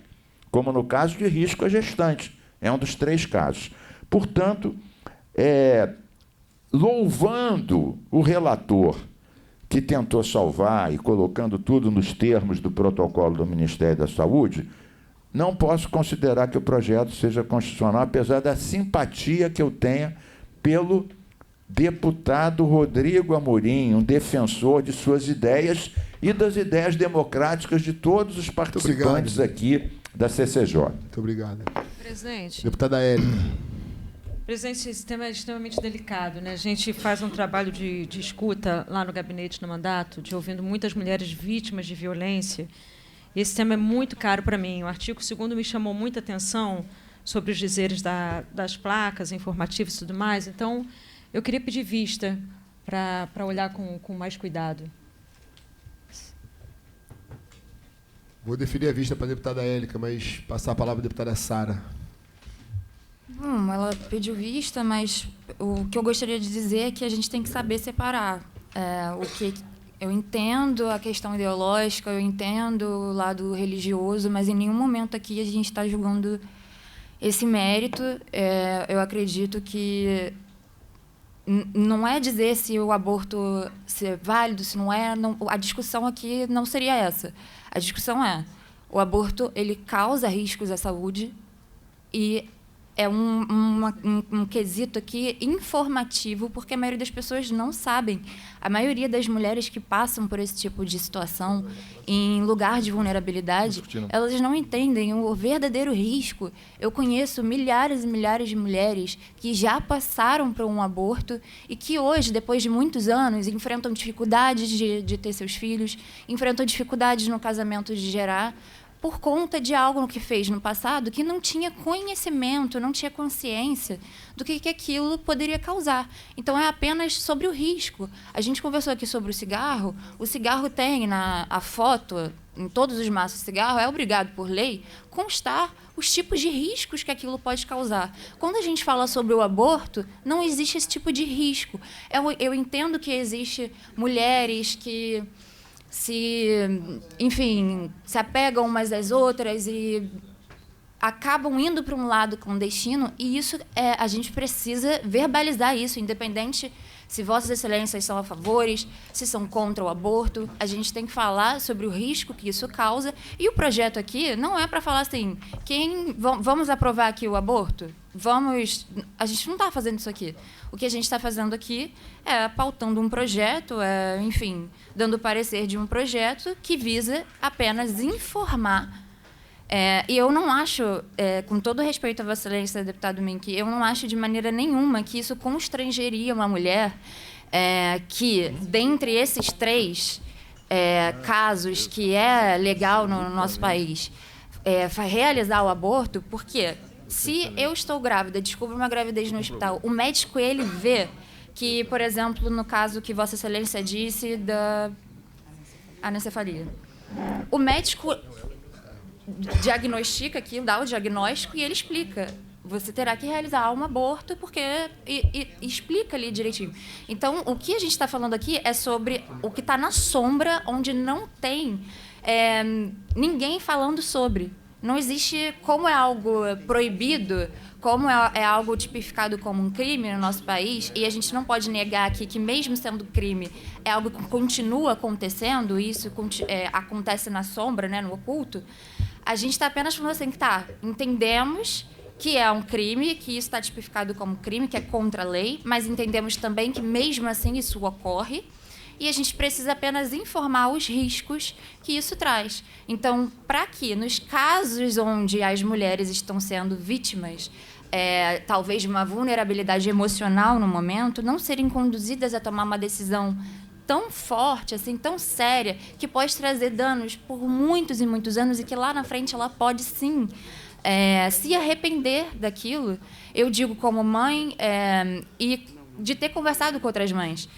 como no caso de risco à gestante. É um dos 3 casos. Portanto, louvando o relator que tentou salvar e colocando tudo nos termos do protocolo do Ministério da Saúde, não posso considerar que o projeto seja constitucional, apesar da simpatia que eu tenha pelo deputado Rodrigo Amorim, um defensor de suas ideias e das ideias democráticas de todos os participantes aqui da CCJ. Muito obrigado. Presidente. Deputada Érica. Presidente, esse tema é extremamente delicado, né? A gente faz um trabalho de escuta lá no gabinete no mandato, de ouvindo muitas mulheres vítimas de violência. E esse tema é muito caro para mim. O artigo 2º me chamou muita atenção sobre os dizeres das placas informativas e tudo mais. Então, eu queria pedir vista para olhar com mais cuidado. Vou deferir a vista para a deputada Élica, mas passar a palavra à deputada Sara. Ela pediu vista, mas o que eu gostaria de dizer é que a gente tem que saber separar. O que eu entendo a questão ideológica, eu entendo o lado religioso, mas em nenhum momento aqui a gente está julgando esse mérito. Eu acredito que não é dizer se o aborto é válido, se não é. Não, a discussão aqui não seria essa. A discussão é: o aborto ele causa riscos à saúde e é um quesito aqui informativo, porque a maioria das pessoas não sabem. A maioria das mulheres que passam por esse tipo de situação em lugar de vulnerabilidade, elas não entendem o verdadeiro risco. Eu conheço milhares e milhares de mulheres que já passaram por um aborto e que hoje, depois de muitos anos, enfrentam dificuldades de ter seus filhos, enfrentam dificuldades no casamento de gerar, por conta de algo que fez no passado que não tinha conhecimento, não tinha consciência do que aquilo poderia causar. Então, é apenas sobre o risco. A gente conversou aqui sobre o cigarro. O cigarro tem a foto, em todos os maços de cigarro, é obrigado por lei, constar os tipos de riscos que aquilo pode causar. Quando a gente fala sobre o aborto, não existe esse tipo de risco. Eu entendo que existe mulheres que se apegam umas às outras e acabam indo para um lado clandestino, e isso a gente precisa verbalizar isso, independente se Vossas Excelências são a favores, se são contra o aborto. A gente tem que falar sobre o risco que isso causa, e o projeto aqui não é para falar assim, vamos aprovar aqui o aborto? A gente não está fazendo isso aqui. O que a gente está fazendo aqui é pautando um projeto, dando parecer de um projeto que visa apenas informar. E eu não acho, com todo respeito a Vossa Excelência, deputado Mink, eu não acho de maneira nenhuma que isso constrangeria uma mulher que, dentre esses 3 casos que é legal no nosso país, realizar o aborto, porque se eu estou grávida, descubro uma gravidez no hospital, o médico ele vê que, por exemplo, no caso que Vossa Excelência disse da anencefalia, o médico diagnostica aquilo, dá o diagnóstico e ele explica: você terá que realizar um aborto, porque e explica ali direitinho. Então, o que a gente está falando aqui é sobre o que está na sombra, onde não tem ninguém falando sobre. Não existe, como é algo proibido, como é algo tipificado como um crime no nosso país, e a gente não pode negar aqui que, mesmo sendo crime, é algo que continua acontecendo, e isso acontece na sombra, no oculto. A gente está apenas falando assim, entendemos que é um crime, que isso está tipificado como crime, que é contra a lei, mas entendemos também que, mesmo assim, isso ocorre, e a gente precisa apenas informar os riscos que isso traz. Então, para que, nos casos onde as mulheres estão sendo vítimas, talvez de uma vulnerabilidade emocional no momento, não serem conduzidas a tomar uma decisão tão forte, assim, tão séria, que pode trazer danos por muitos e muitos anos, e que lá na frente ela pode, sim, se arrepender daquilo. Eu digo como mãe, e de ter conversado com outras mães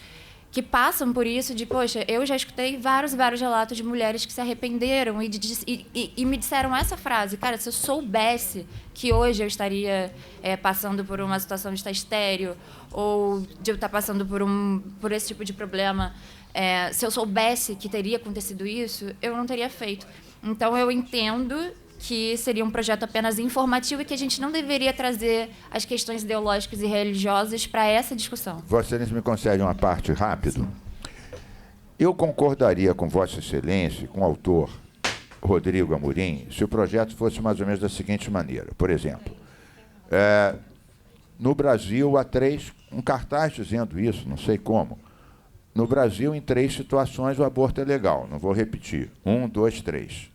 que passam por isso, poxa, eu já escutei vários relatos de mulheres que se arrependeram e me disseram essa frase: cara, se eu soubesse que hoje eu estaria passando por uma situação de estar estéril, ou de eu estar passando por esse tipo de problema, se eu soubesse que teria acontecido isso, eu não teria feito. Então, eu entendo que seria um projeto apenas informativo e que a gente não deveria trazer as questões ideológicas e religiosas para essa discussão. Vossa Excelência me concede uma parte rápido. Eu concordaria com Vossa Excelência, com o autor Rodrigo Amorim, se o projeto fosse mais ou menos da seguinte maneira. Por exemplo, no Brasil há um cartaz dizendo isso, não sei como. No Brasil, em 3 situações, o aborto é legal. Não vou repetir. 1, 2, 3.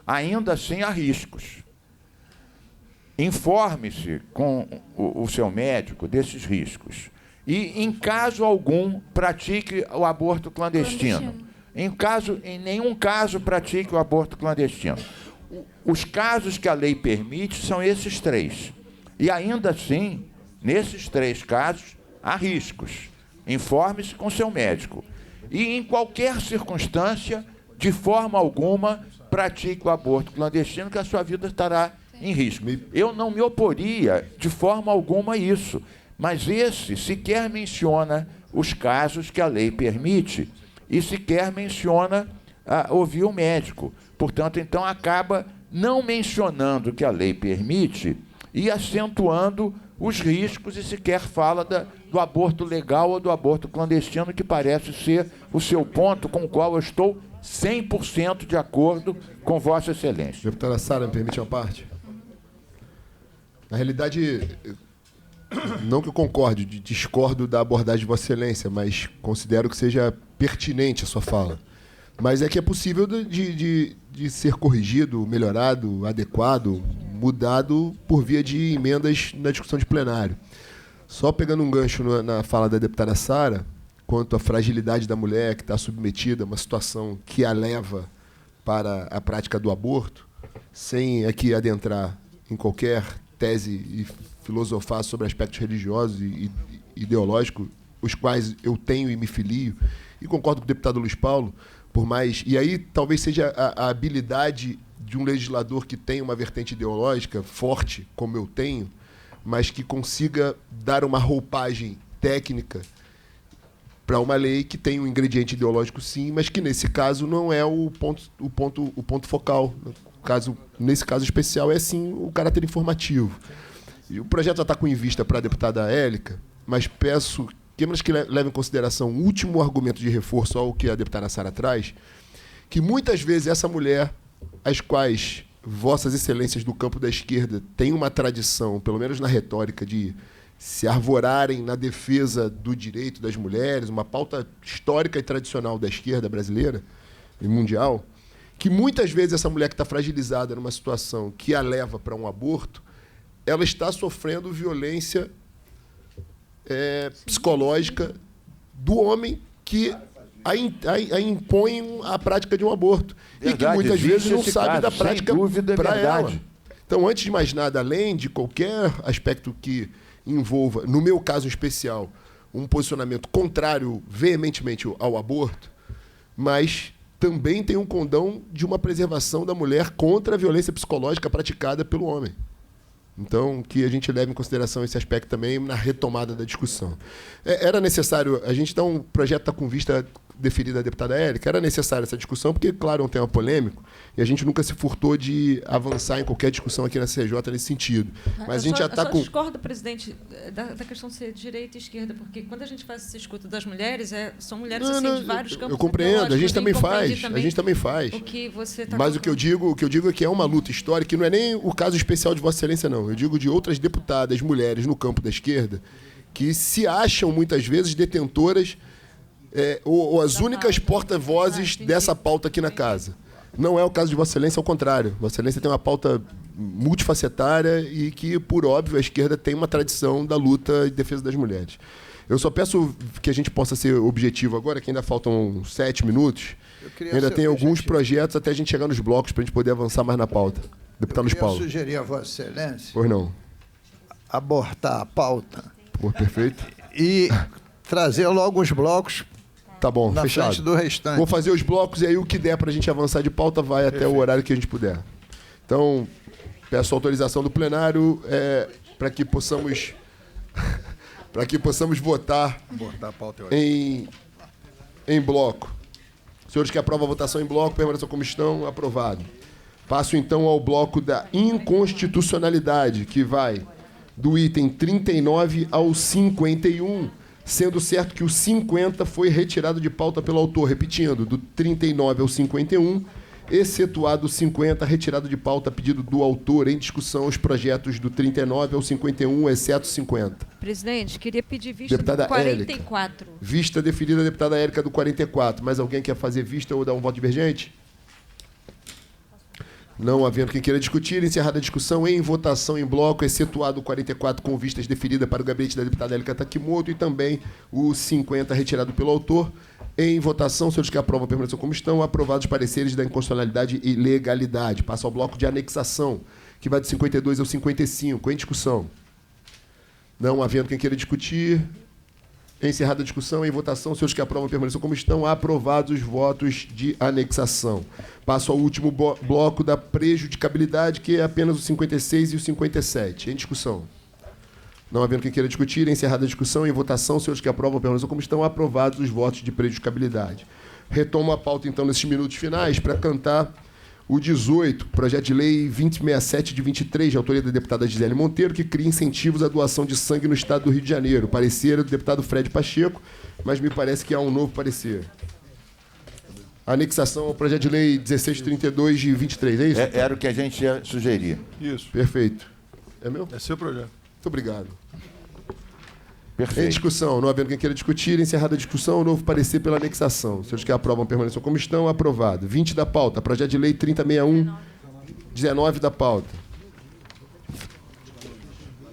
Ainda assim, há riscos. informe-se com o seu médico desses riscos. E, em caso algum, pratique o aborto clandestino. Em nenhum caso pratique o aborto clandestino. Os casos que a lei permite são esses 3. E, ainda assim, nesses 3 casos, há riscos. Informe-se com seu médico. E, em qualquer circunstância, de forma alguma, pratique o aborto clandestino, que a sua vida estará em risco. Eu não me oporia de forma alguma a isso, mas esse sequer menciona os casos que a lei permite e sequer menciona ouvir o médico. Portanto, então, acaba não mencionando o que a lei permite e acentuando os riscos e sequer fala do aborto legal ou do aborto clandestino, que parece ser o seu ponto com o qual eu estou 100% de acordo com Vossa Excelência. Deputada Sara, me permite uma parte? Na realidade, não que eu concorde, discordo da abordagem de Vossa Excelência, mas considero que seja pertinente a sua fala. Mas é que é possível de ser corrigido, melhorado, adequado, mudado por via de emendas na discussão de plenário. Só pegando um gancho na fala da deputada Sara, quanto à fragilidade da mulher que está submetida a uma situação que a leva para a prática do aborto, sem aqui adentrar em qualquer tese e filosofar sobre aspectos religiosos e ideológicos, os quais eu tenho e me filio, e concordo com o deputado Luiz Paulo, por mais... E aí talvez seja a habilidade de um legislador que tem uma vertente ideológica forte, como eu tenho, mas que consiga dar uma roupagem técnica para uma lei que tem um ingrediente ideológico, sim, mas que, nesse caso, não é o ponto focal. Nesse caso especial, é, sim, o caráter informativo. E o projeto já está com em vista para a deputada Élica, mas peço que leve em consideração o último argumento de reforço ao que a deputada Sara traz, que muitas vezes essa mulher, as quais Vossas Excelências do campo da esquerda têm uma tradição, pelo menos na retórica, de se arvorarem na defesa do direito das mulheres, uma pauta histórica e tradicional da esquerda brasileira e mundial, que muitas vezes essa mulher que está fragilizada numa situação que a leva para um aborto, ela está sofrendo violência psicológica do homem que a impõe a prática de um aborto. Verdade, e que muitas vezes não sabe caso, da prática para ela. Verdade. Então, antes de mais nada, além de qualquer aspecto que envolva, no meu caso especial, um posicionamento contrário veementemente ao aborto, mas também tem um condão de uma preservação da mulher contra a violência psicológica praticada pelo homem. Então, que a gente leve em consideração esse aspecto também na retomada da discussão. Era necessário, a gente um projeto está com vista deferida à deputada Élica, era necessária essa discussão, porque, claro, é um tema polêmico, e a gente nunca se furtou de avançar em qualquer discussão aqui na CJ nesse sentido. Mas a gente já está com... Eu discordo, presidente, da questão de ser direita e esquerda, porque quando a gente faz esse escuta das mulheres, são mulheres de vários campos. Eu compreendo, a gente também faz. O que você tá Mas o que eu digo é que é uma luta histórica, e não é nem o caso especial de Vossa Excelência, não. Eu digo de outras deputadas mulheres no campo da esquerda que se acham, muitas vezes, detentoras ou as únicas porta-vozes dessa pauta aqui na casa. Não é o caso de Vossa Excelência, ao contrário. Vossa Excelência tem uma pauta multifacetária e que, por óbvio, a esquerda tem uma tradição da luta em defesa das mulheres. Eu só peço que a gente possa ser objetivo agora, que ainda faltam 7 minutos. Ainda tem alguns projetos até a gente chegar nos blocos para a gente poder avançar mais na pauta. Deputado Luiz Paulo. Eu sugerir a Vossa Excelência... Pois não. Abortar a pauta. Pô, perfeito. E trazer logo os blocos. Tá bom, na fechado. Frente do restante. Vou fazer os blocos e aí o que der para a gente avançar de pauta vai até o horário que a gente puder. Então, peço autorização do plenário para que possamos votar em bloco. Senhores que aprovam a votação em bloco, permaneçam como estão, aprovado. Passo então ao bloco da inconstitucionalidade, que vai do item 39 ao 51, sendo certo que o 50 foi retirado de pauta pelo autor. Repetindo, do 39 ao 51, excetuado o 50, retirado de pauta a pedido do autor. Em discussão os projetos do 39 ao 51, exceto 50. Presidente, queria pedir vista Deputada do 44. Élica. Vista deferida da deputada Élica do 44. Mais alguém quer fazer vista ou dar um voto divergente? Não havendo quem queira discutir, encerrada a discussão, em votação em bloco, excetuado o 44 com vistas deferida para o gabinete da deputada Élica Takimoto e também o 50 retirado pelo autor. Em votação, senhores que aprovam permaneçam como estão, aprovados os pareceres da inconstitucionalidade e legalidade. Passa ao bloco de anexação, que vai do 52 ao 55. Em discussão. Não havendo quem queira discutir, encerrada a discussão, em votação, senhores que aprovam permaneçam como estão, aprovados os votos de anexação. Passo ao último bloco da prejudicabilidade, que é apenas o 56 e o 57. Em discussão. Não havendo quem queira discutir, encerrada a discussão, em votação, senhores que aprovam permaneçam como estão, aprovados os votos de prejudicabilidade. Retomo a pauta, então, nesses minutos finais, para cantar o 18, projeto de lei 2067 de 23, de autoria da deputada Gisele Monteiro, que cria incentivos à doação de sangue no estado do Rio de Janeiro. Parecer do deputado Fred Pacheco, mas me parece que há um novo parecer. Anexação ao projeto de lei 1632 de 23, é isso? Era o que a gente ia sugerir. Isso. Perfeito. É meu? É seu projeto. Muito obrigado. Em Perfeito. discussão, não havendo quem queira discutir, encerrada a discussão, novo parecer pela anexação. Senhores que aprovam permaneçam como estão, aprovado. 20 da pauta, projeto de lei 3061, 19 da pauta.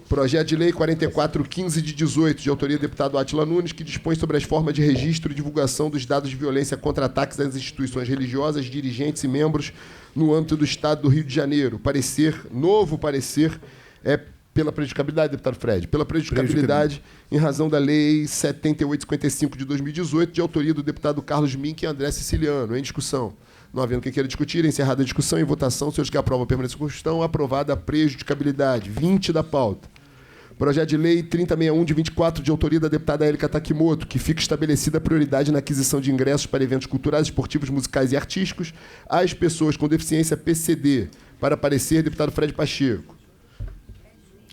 Projeto de lei 4415 de 18, de autoria do deputado Átila Nunes, que dispõe sobre as formas de registro e divulgação dos dados de violência contra ataques às instituições religiosas, dirigentes e membros no âmbito do Estado do Rio de Janeiro. Novo parecer, é pela prejudicabilidade, deputado Fred, pela prejudicabilidade em razão da Lei 7855 de 2018, de autoria do deputado Carlos Mink e André Siciliano. Em discussão. Não havendo quem queira discutir, encerrada a discussão, em votação, senhores que aprovam a permanência da Constituição, aprovada a prejudicabilidade. 20 da pauta. Projeto de lei 3061 de 24, de autoria da deputada Élica Takimoto, que fica estabelecida a prioridade na aquisição de ingressos para eventos culturais, esportivos, musicais e artísticos às pessoas com deficiência PCD. Para parecer, deputado Fred Pacheco.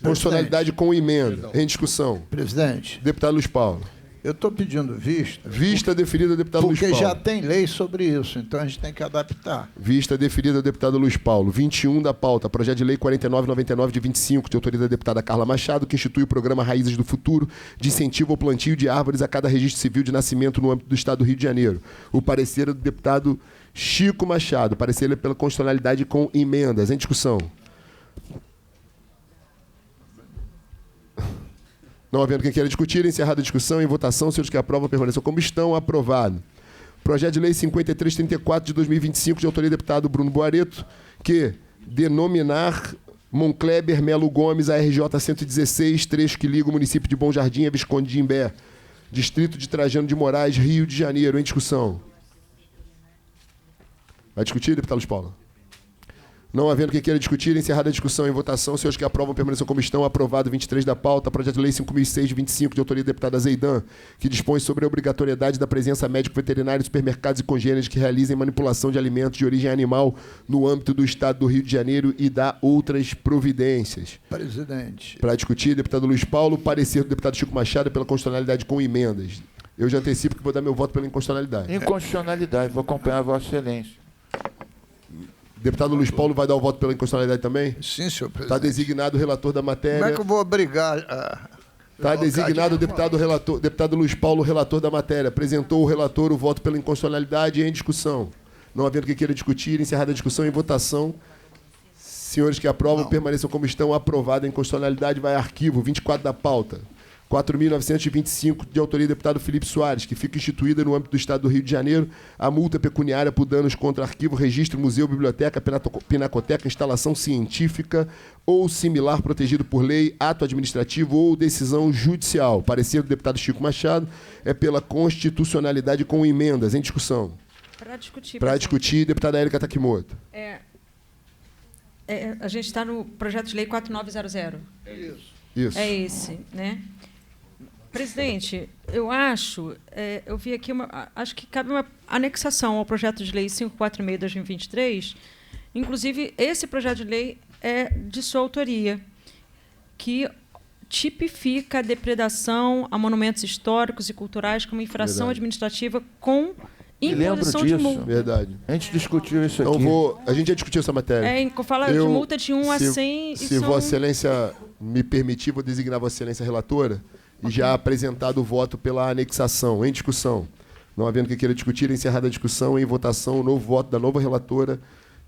Constitucionalidade com emenda. Em discussão. Presidente, Deputado Luiz Paulo. eu estou pedindo vista. Vista deferida ao deputado Luiz Porque Paulo. já tem lei sobre isso, então a gente tem que adaptar. Vista deferida ao deputado Luiz Paulo. 21 da pauta. Projeto de lei 4999 de 25, de autoria da deputada Carla Machado, que institui o programa Raízes do Futuro, de incentivo ao plantio de árvores a cada registro civil de nascimento no âmbito do Estado do Rio de Janeiro. O parecer é do deputado Chico Machado. Parecer é pela constitucionalidade com emendas. Em discussão. Não havendo quem queira discutir, encerrada a discussão, em votação, senhores que aprovam permaneçam como estão, aprovado. Projeto de lei 5334 de 2025, de autoria do deputado Bruno Boareto, que denominar Moncleber Melo Gomes a RJ 116, trecho que liga o município de Bom Jardim a Visconde de Imbé, distrito de Trajano de Moraes, Rio de Janeiro. Em discussão. Vai discutir, deputado Luiz Paulo? Não havendo quem queira discutir, encerrada a discussão, em votação, senhores que aprovam permaneçam como estão, aprovado 23 da pauta, projeto de lei 5.006 de 25, de autoria da deputada Zeidan, que dispõe sobre a obrigatoriedade da presença médico-veterinária em supermercados e congêneres que realizem manipulação de alimentos de origem animal no âmbito do Estado do Rio de Janeiro e dá outras providências. Presidente, Para discutir, deputado Luiz Paulo, parecer do deputado Chico Machado pela constitucionalidade com emendas. Eu já antecipo que vou dar meu voto pela inconstitucionalidade. Inconstitucionalidade, vou acompanhar Vossa Excelência. Deputado Luiz Paulo vai dar o voto pela inconstitucionalidade também? sim, senhor presidente. Está designado o relator da matéria. Como é que eu vou obrigar a... Está designado o deputado Luiz Paulo, relator da matéria. Apresentou o relator o voto pela inconstitucionalidade em discussão. Não havendo quem queira discutir, encerrada a discussão, em votação. Senhores que aprovam, permaneçam como estão. Aprovada a inconstitucionalidade, vai a arquivo. 24 da pauta. 4.925, de autoria do deputado Felipe Soares, que fica instituída no âmbito do Estado do Rio de Janeiro a multa pecuniária por danos contra arquivo, registro, museu, biblioteca, pinacoteca, instalação científica ou similar protegido por lei, ato administrativo ou decisão judicial. Parecer do deputado Chico Machado é pela constitucionalidade com emendas. Em discussão. Para discutir, deputada Élica Takimoto. A gente está no projeto de lei 4900. Isso. É esse, né? Presidente, eu acho, eu vi aqui, acho que cabe uma anexação ao projeto de lei 546/2023. Inclusive, esse projeto de lei é de sua autoria, que tipifica a depredação a monumentos históricos e culturais como infração administrativa com imposição de multa. Verdade. A gente discutiu isso aqui. Então, a gente já discutiu essa matéria. Fala de multa de 1 a 100. Se Vossa Excelência me permitir, vou designar Vossa Excelência relatora e já apresentado o voto pela anexação. Em discussão. Não havendo quem queira discutir, encerrada a discussão, em votação, o novo voto da nova relatora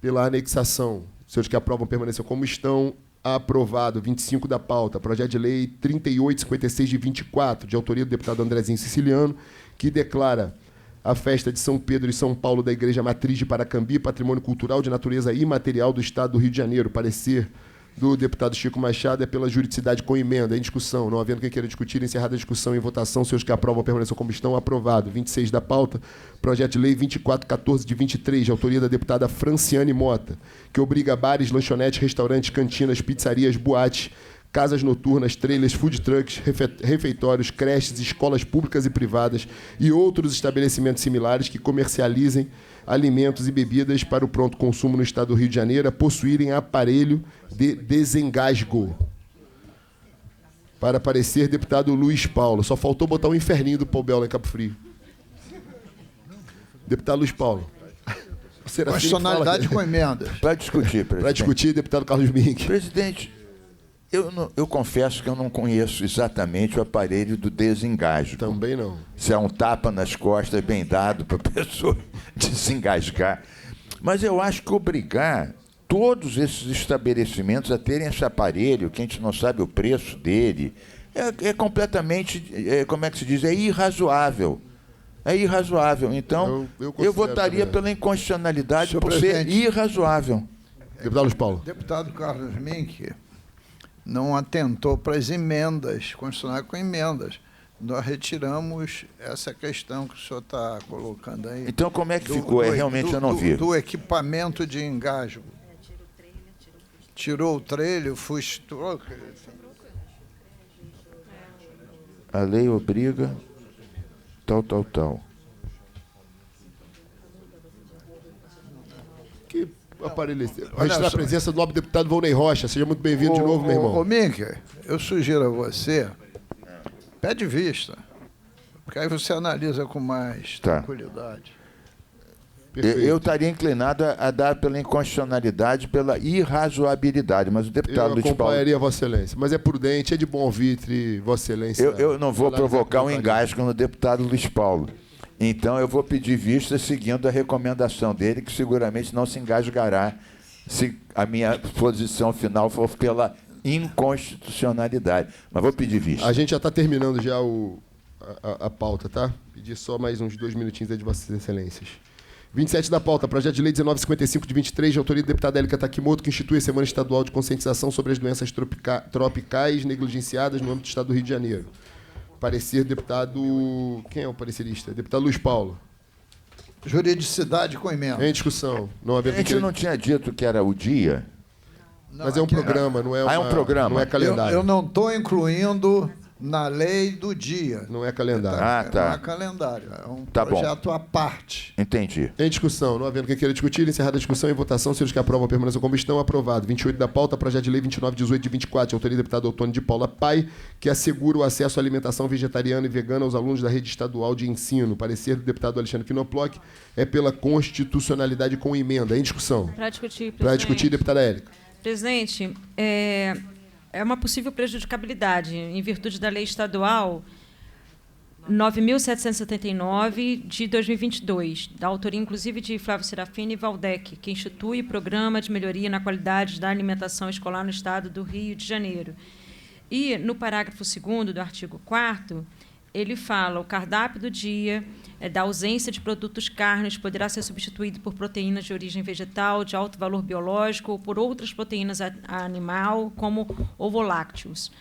pela anexação. Senhores que aprovam permaneçam como estão. Aprovado. 25 da pauta. Projeto de lei 3856 de 24, de autoria do deputado Andrezinho Siciliano, que declara a festa de São Pedro e São Paulo da Igreja Matriz de Paracambi patrimônio cultural de natureza imaterial do Estado do Rio de Janeiro. Parecer do deputado Chico Machado é pela juridicidade com emenda. Em discussão. Não havendo quem queira discutir, encerrada a discussão em votação. Senhores que aprovam permaneçam como estão. Aprovado. 26 da pauta. Projeto de lei 2414 de 23, de autoria da deputada Franciane Mota, que obriga bares, lanchonetes, restaurantes, cantinas, pizzarias, boates, casas noturnas, trailers, food trucks, refeitórios, creches, escolas públicas e privadas e outros estabelecimentos similares que comercializem alimentos e bebidas para o pronto consumo no Estado do Rio de Janeiro a possuírem aparelho de desengasgo. Para parecer, deputado Luiz Paulo. Só faltou botar o inferninho do Paul Bel lá em Cabo Frio. Deputado Luiz Paulo. Constitucionalidade com emendas. Para discutir, presidente. Para discutir, deputado Carlos Mink. Presidente, eu confesso que eu não conheço exatamente o aparelho do desengasgo. Também não. Se é um tapa nas costas bem dado para a pessoa desengasgar. Mas eu acho que obrigar todos esses estabelecimentos a terem esse aparelho, que a gente não sabe o preço dele, é completamente, como é que se diz, é irrazoável. É irrazoável. Então, eu votaria também pela inconstitucionalidade Senhor por presidente. ser irrazoável. Deputado Luiz Paulo. Deputado Carlos Mink não atentou para as emendas, constitucionais com emendas. Nós retiramos essa questão que o senhor está colocando aí. Então, como é que ficou? Realmente eu não vi. Do equipamento de engasgo. Tirou o trailer, frustrou. A lei obriga tal. Que aparelho esse? Registrar a presença do nobre deputado Volney Rocha. Seja muito bem-vindo de novo, meu irmão. Ô, Mink, eu sugiro a você, pede vista, porque aí você analisa com mais tranquilidade. Eu estaria inclinado a dar pela inconstitucionalidade, pela irrazoabilidade, mas o deputado Luiz Paulo... Eu acompanharia Vossa Excelência, mas é prudente, é de bom alvitre, Vossa Excelência. Eu não vou provocar um engasgo no deputado Luiz Paulo. Então, eu vou pedir vista seguindo a recomendação dele, que seguramente não se engasgará se a minha posição final for pela inconstitucionalidade. Mas vou pedir vista. A gente já está terminando já a pauta, tá? Pedir só mais uns 2 minutinhos aí de Vossas Excelências. 27 da pauta, projeto de lei 1955 de 23, de autoria do deputado Élica Takimoto, que institui a Semana Estadual de Conscientização sobre as Doenças Tropicais Negligenciadas no âmbito do Estado do Rio de Janeiro. Parecer, deputado... Quem é o parecerista? Deputado Luiz Paulo. Juridicidade com emenda. Em discussão. A gente não tinha dito que era o dia? Mas é um programa, não é uma... é um programa. Não é calendário. Eu não estou incluindo na lei do dia. Não é calendário. Não é calendário. É um projeto à parte. Entendi. Em discussão. Não havendo quem queira discutir, encerrada a discussão e votação, senhores que aprovam a permanência como estão, aprovado. 28 da pauta, projeto de lei 2918 de 24, de autoria do deputado Otônio de Paula Pai, que assegura o acesso à alimentação vegetariana e vegana aos alunos da rede estadual de ensino. Parecer do deputado Alexandre Quinoploc é pela constitucionalidade com emenda. Em discussão. Para discutir, Para discutir, deputada Élica. Presidente, é uma possível prejudicabilidade em virtude da lei estadual 9.779 de 2022, da autoria inclusive de Flávio Serafini e Valdec, que institui o Programa de Melhoria na Qualidade da Alimentação Escolar no Estado do Rio de Janeiro. E, no parágrafo 2º do artigo 4º, ele fala: o cardápio do dia da ausência de produtos carnes poderá ser substituído por proteínas de origem vegetal, de alto valor biológico, ou por outras proteínas animal, como ovolácteos.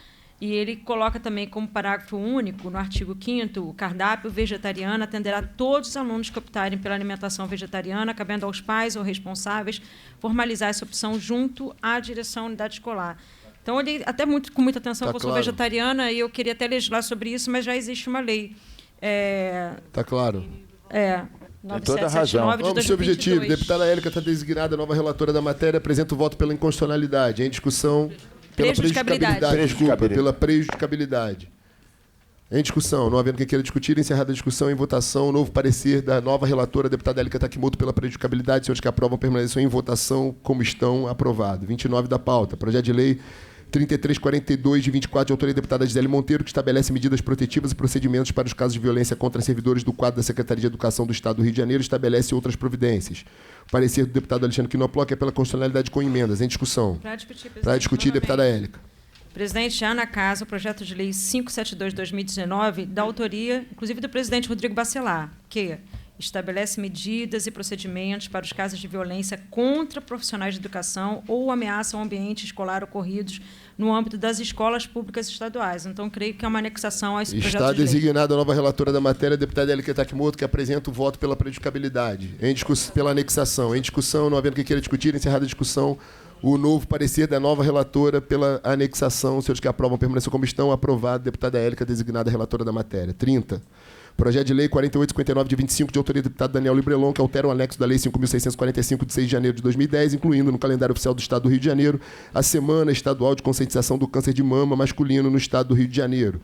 E ele coloca também como parágrafo único, no artigo 5º, o cardápio vegetariano atenderá todos os alunos que optarem pela alimentação vegetariana, cabendo aos pais ou responsáveis formalizar essa opção junto à direção da unidade escolar. Então, ele, até com muita atenção, que eu sou vegetariana, e eu queria até legislar sobre isso, mas já existe uma lei. Está claro. Tem toda a razão. Vamos ao objetivo. Deputada Élica está designada nova relatora da matéria. Apresenta o voto pela inconstitucionalidade. Em discussão, pela prejudicabilidade. Desculpa, pela prejudicabilidade. Em discussão. Não havendo quem queira discutir, encerrada a discussão, em votação, novo parecer da nova relatora, deputada Élica Takimoto, pela prejudicabilidade. Senhores que aprovam permaneçam em votação como estão. Aprovado. 29 da pauta. Projeto de lei 3342, de 24, de autoria da deputada Gisele Monteiro, que estabelece medidas protetivas e procedimentos para os casos de violência contra servidores do quadro da Secretaria de Educação do Estado do Rio de Janeiro, estabelece outras providências. O parecer do deputado Alexandre Quinoploc é pela constitucionalidade com emendas. Em discussão. Para discutir, deputada Élica. Presidente, há na casa o projeto de lei 572/2019, da autoria, inclusive, do presidente Rodrigo Bacelar, que estabelece medidas e procedimentos para os casos de violência contra profissionais de educação ou ameaça ao ambiente escolar ocorridos no âmbito das escolas públicas estaduais. Então, creio que é uma anexação a esse projeto Está de lei. designada a nova relatora da matéria, a deputada Élica Takimoto, que apresenta o voto pela predicabilidade, pela anexação. Em discussão, não havendo quem queira discutir, encerrada a discussão, o novo parecer da nova relatora pela anexação. Os senhores que aprovam permanecem como estão. Aprovado. Deputada Élica, designada relatora da matéria. 30. Projeto de lei 4859, de 25, de autoria do deputado Daniel Librelon, que altera o anexo da lei 5.645, de 6 de janeiro de 2010, incluindo no calendário oficial do Estado do Rio de Janeiro a Semana Estadual de Conscientização do Câncer de Mama Masculino no Estado do Rio de Janeiro.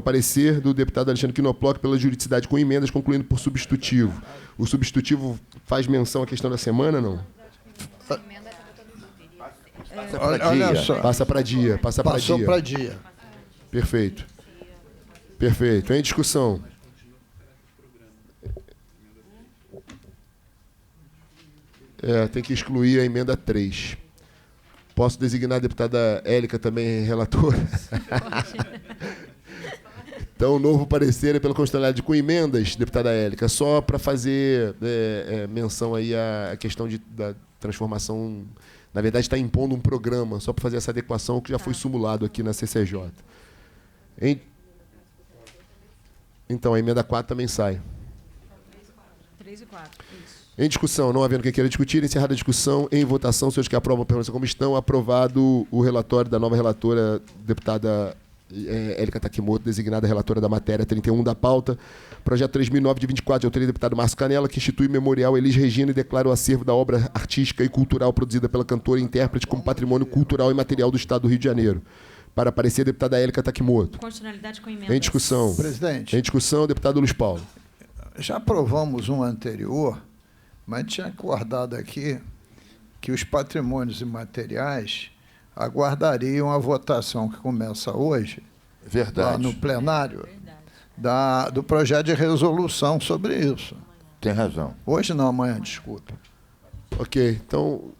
Parecer do deputado Alexandre Quinoploc pela juridicidade com emendas, concluindo por substitutivo. O substitutivo faz menção à questão da semana, não? Olha só. Passa para dia. Passou para dia. Perfeito. Perfeito. Em discussão. Tem que excluir a emenda 3. Posso designar a deputada Élica também relatora? Então, o novo parecer é pela constitucionalidade com emendas, deputada Élica, só para fazer menção aí à questão da transformação. Na verdade, está impondo um programa, só para fazer essa adequação que já foi simulado aqui na CCJ. Então, a emenda 4 também sai. 3 e 4, isso. Em discussão, não havendo quem queira discutir, encerrada a discussão, em votação, senhores que aprovam permanecem como estão, aprovado o relatório da nova relatora, deputada Élica Takimoto, designada relatora da matéria 31 da pauta. Projeto 3009, de 24, de autoria do deputado Márcio Canella, que institui memorial Elis Regina e declara o acervo da obra artística e cultural produzida pela cantora e intérprete como patrimônio cultural e material do Estado do Rio de Janeiro. Para aparecer, a deputada Élica Takimoto. Constitucionalidade com emendas. Em discussão. Presidente. Em discussão, deputado Luiz Paulo. Já aprovamos um anterior, mas tinha acordado aqui que os patrimônios imateriais aguardariam a votação que começa hoje, Verdade. lá no plenário, do projeto de resolução sobre isso. Tem razão. Hoje não, amanhã, desculpe. Ok, então,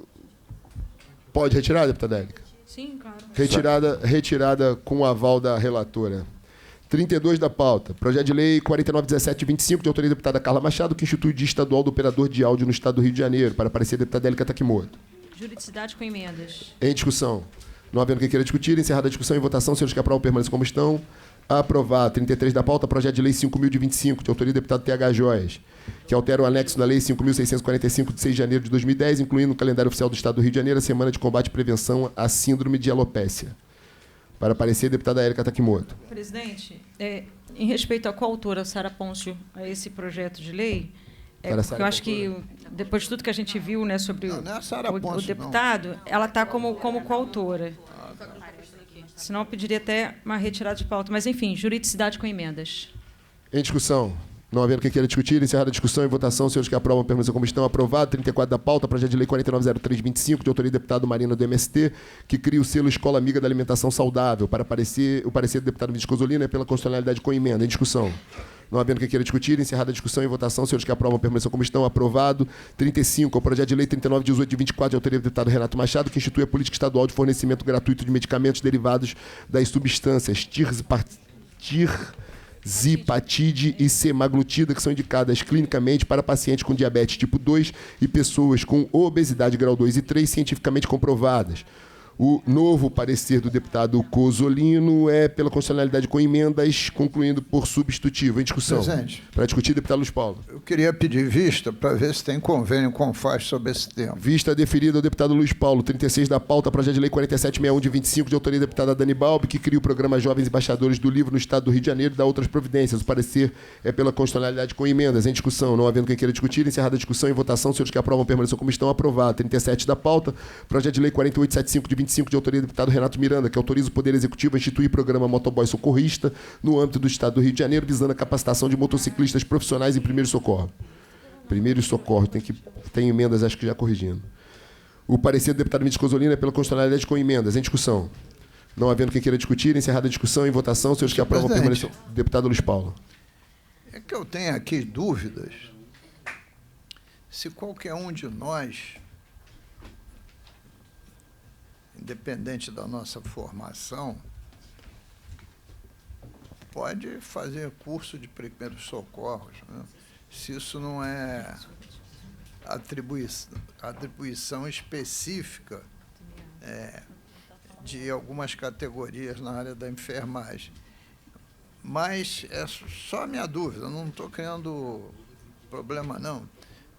pode retirar, deputada Élica? Sim, claro. Retirada com o aval da relatora. 32 da pauta. Projeto de lei 4917 de 25, de autoria da deputada Carla Machado, que institui o Dia Estadual do Operador de Áudio no Estado do Rio de Janeiro. Para aparecer, a deputada Élica Takimoto. Juridicidade com emendas. Em discussão. Não havendo quem queira discutir, encerrada a discussão em votação, senhores que aprovam permanecem como estão. Aprovar. 33 da pauta. Projeto de lei 5.000 de 25, de autoria do deputado TH Joias, que altera o anexo da lei 5.645, de 6 de janeiro de 2010, incluindo no calendário oficial do Estado do Rio de Janeiro a Semana de Combate e Prevenção à Síndrome de Alopécia. Para aparecer, a deputada Élica Takimoto. Presidente, em respeito à coautora, Sara Pôncio, a esse projeto de lei, porque eu acho que, depois de tudo que a gente viu, né, sobre Não é a Sara o Pôncio, deputado, ela está como coautora. Senão eu pediria até uma retirada de pauta. Mas, enfim, juridicidade com emendas. Em discussão. Não havendo quem queira discutir, encerrada a discussão em votação, senhores que aprovam permanecem como estão. Aprovado. 34 da pauta, projeto de lei 4903/25, de autoria do deputado Marino do MST, que cria o selo Escola Amiga da Alimentação Saudável. Para aparecer, o parecer do deputado Vinícius Cosolino é pela constitucionalidade com emenda. Em discussão. Não havendo quem queira discutir, encerrada a discussão em votação, senhores que aprovam permanecem como estão. Aprovado. 35, o projeto de lei 3918 de 24, de autoria do deputado Renato Machado, que institui a política estadual de fornecimento gratuito de medicamentos derivados das substâncias tirzepatide e semaglutida, que são indicadas clinicamente para pacientes com diabetes tipo 2 e pessoas com obesidade grau 2 e 3 cientificamente comprovadas. O novo parecer do deputado Cosolino é pela constitucionalidade com emendas, concluindo por substitutivo. Em discussão. Presidente. Para discutir, deputado Luiz Paulo. Eu queria pedir vista para ver se tem convênio com o FAS sobre esse tema. Vista deferida ao deputado Luiz Paulo. 36 da pauta, projeto de lei 4761 de 25, de autoria da deputada Dani Balbi, que cria o programa Jovens Embaixadores do Livro no Estado do Rio de Janeiro e dá outras providências. O parecer é pela constitucionalidade com emendas. Em discussão. Não havendo quem queira discutir, encerrada a discussão em votação, senhores que aprovam permaneçam como estão. Aprovado. 37 da pauta, projeto de lei 4875 de 25, de autoria do deputado Renato Miranda, que autoriza o Poder Executivo a instituir o programa Motoboy Socorrista no âmbito do Estado do Rio de Janeiro, visando a capacitação de motociclistas profissionais em primeiro socorro. Primeiro socorro, tem emendas, acho que já corrigindo. O parecer do deputado Mítico Cozzolino é pela constitucionalidade com emendas. Em discussão. Não havendo quem queira discutir, encerrada a discussão, em votação, senhores que aprovam permaneçam. Deputado Luiz Paulo. É que eu tenho aqui dúvidas se qualquer um de nós, independente da nossa formação, pode fazer curso de primeiros socorros, né? Se isso não é atribuição específica de algumas categorias na área da enfermagem. Mas é só a minha dúvida, não estou criando problema, não.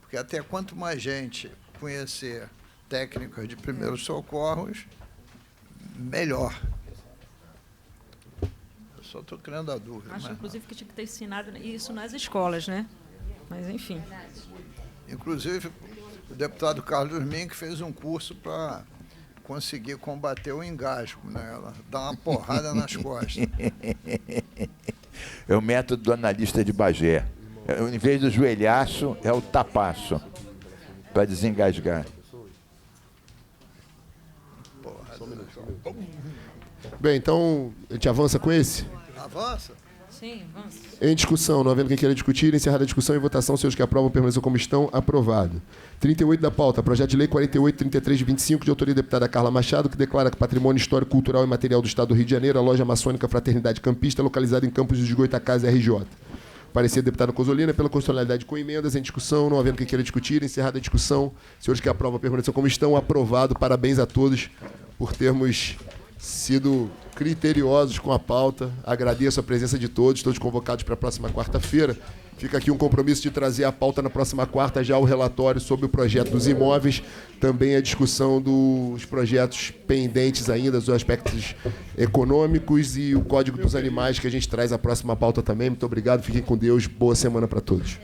Porque até quanto mais gente conhecer técnicas de primeiros socorros, melhor. Eu só estou criando a dúvida. Acho, inclusive, que tinha que ter ensinado isso nas escolas, né? Mas, enfim. Inclusive, o deputado Carlos Mink fez um curso para conseguir combater o engasgo, né? Ela dá uma porrada nas costas. É o método do analista de Bagé. Em vez do joelhaço, é o tapaço, para desengasgar. Bem, então, a gente avança com esse? Avança? Sim, vamos. Em discussão, não havendo quem queira discutir, encerrada a discussão e votação, senhores que aprovam permaneçam como estão, aprovado. 38 da pauta, projeto de lei 4833 de 25, de autoria da deputada Carla Machado, que declara que patrimônio histórico, cultural e material do Estado do Rio de Janeiro, a loja maçônica Fraternidade Campista, localizada em Campos dos Goitacazes, RJ. Parecer do deputado Cozzolino é pela constitucionalidade com emendas. Em discussão, não havendo quem queira discutir, encerrada a discussão, senhores que aprovam permaneçam como estão, aprovado. Parabéns a todos por termos sido criteriosos com a pauta. Agradeço a presença de todos convocados para a próxima quarta-feira. Fica aqui um compromisso de trazer a pauta na próxima quarta, já o relatório sobre o projeto dos imóveis, também a discussão dos projetos pendentes ainda, dos aspectos econômicos e o Código dos Animais, que a gente traz à próxima pauta também. Muito obrigado, fiquem com Deus, boa semana para todos.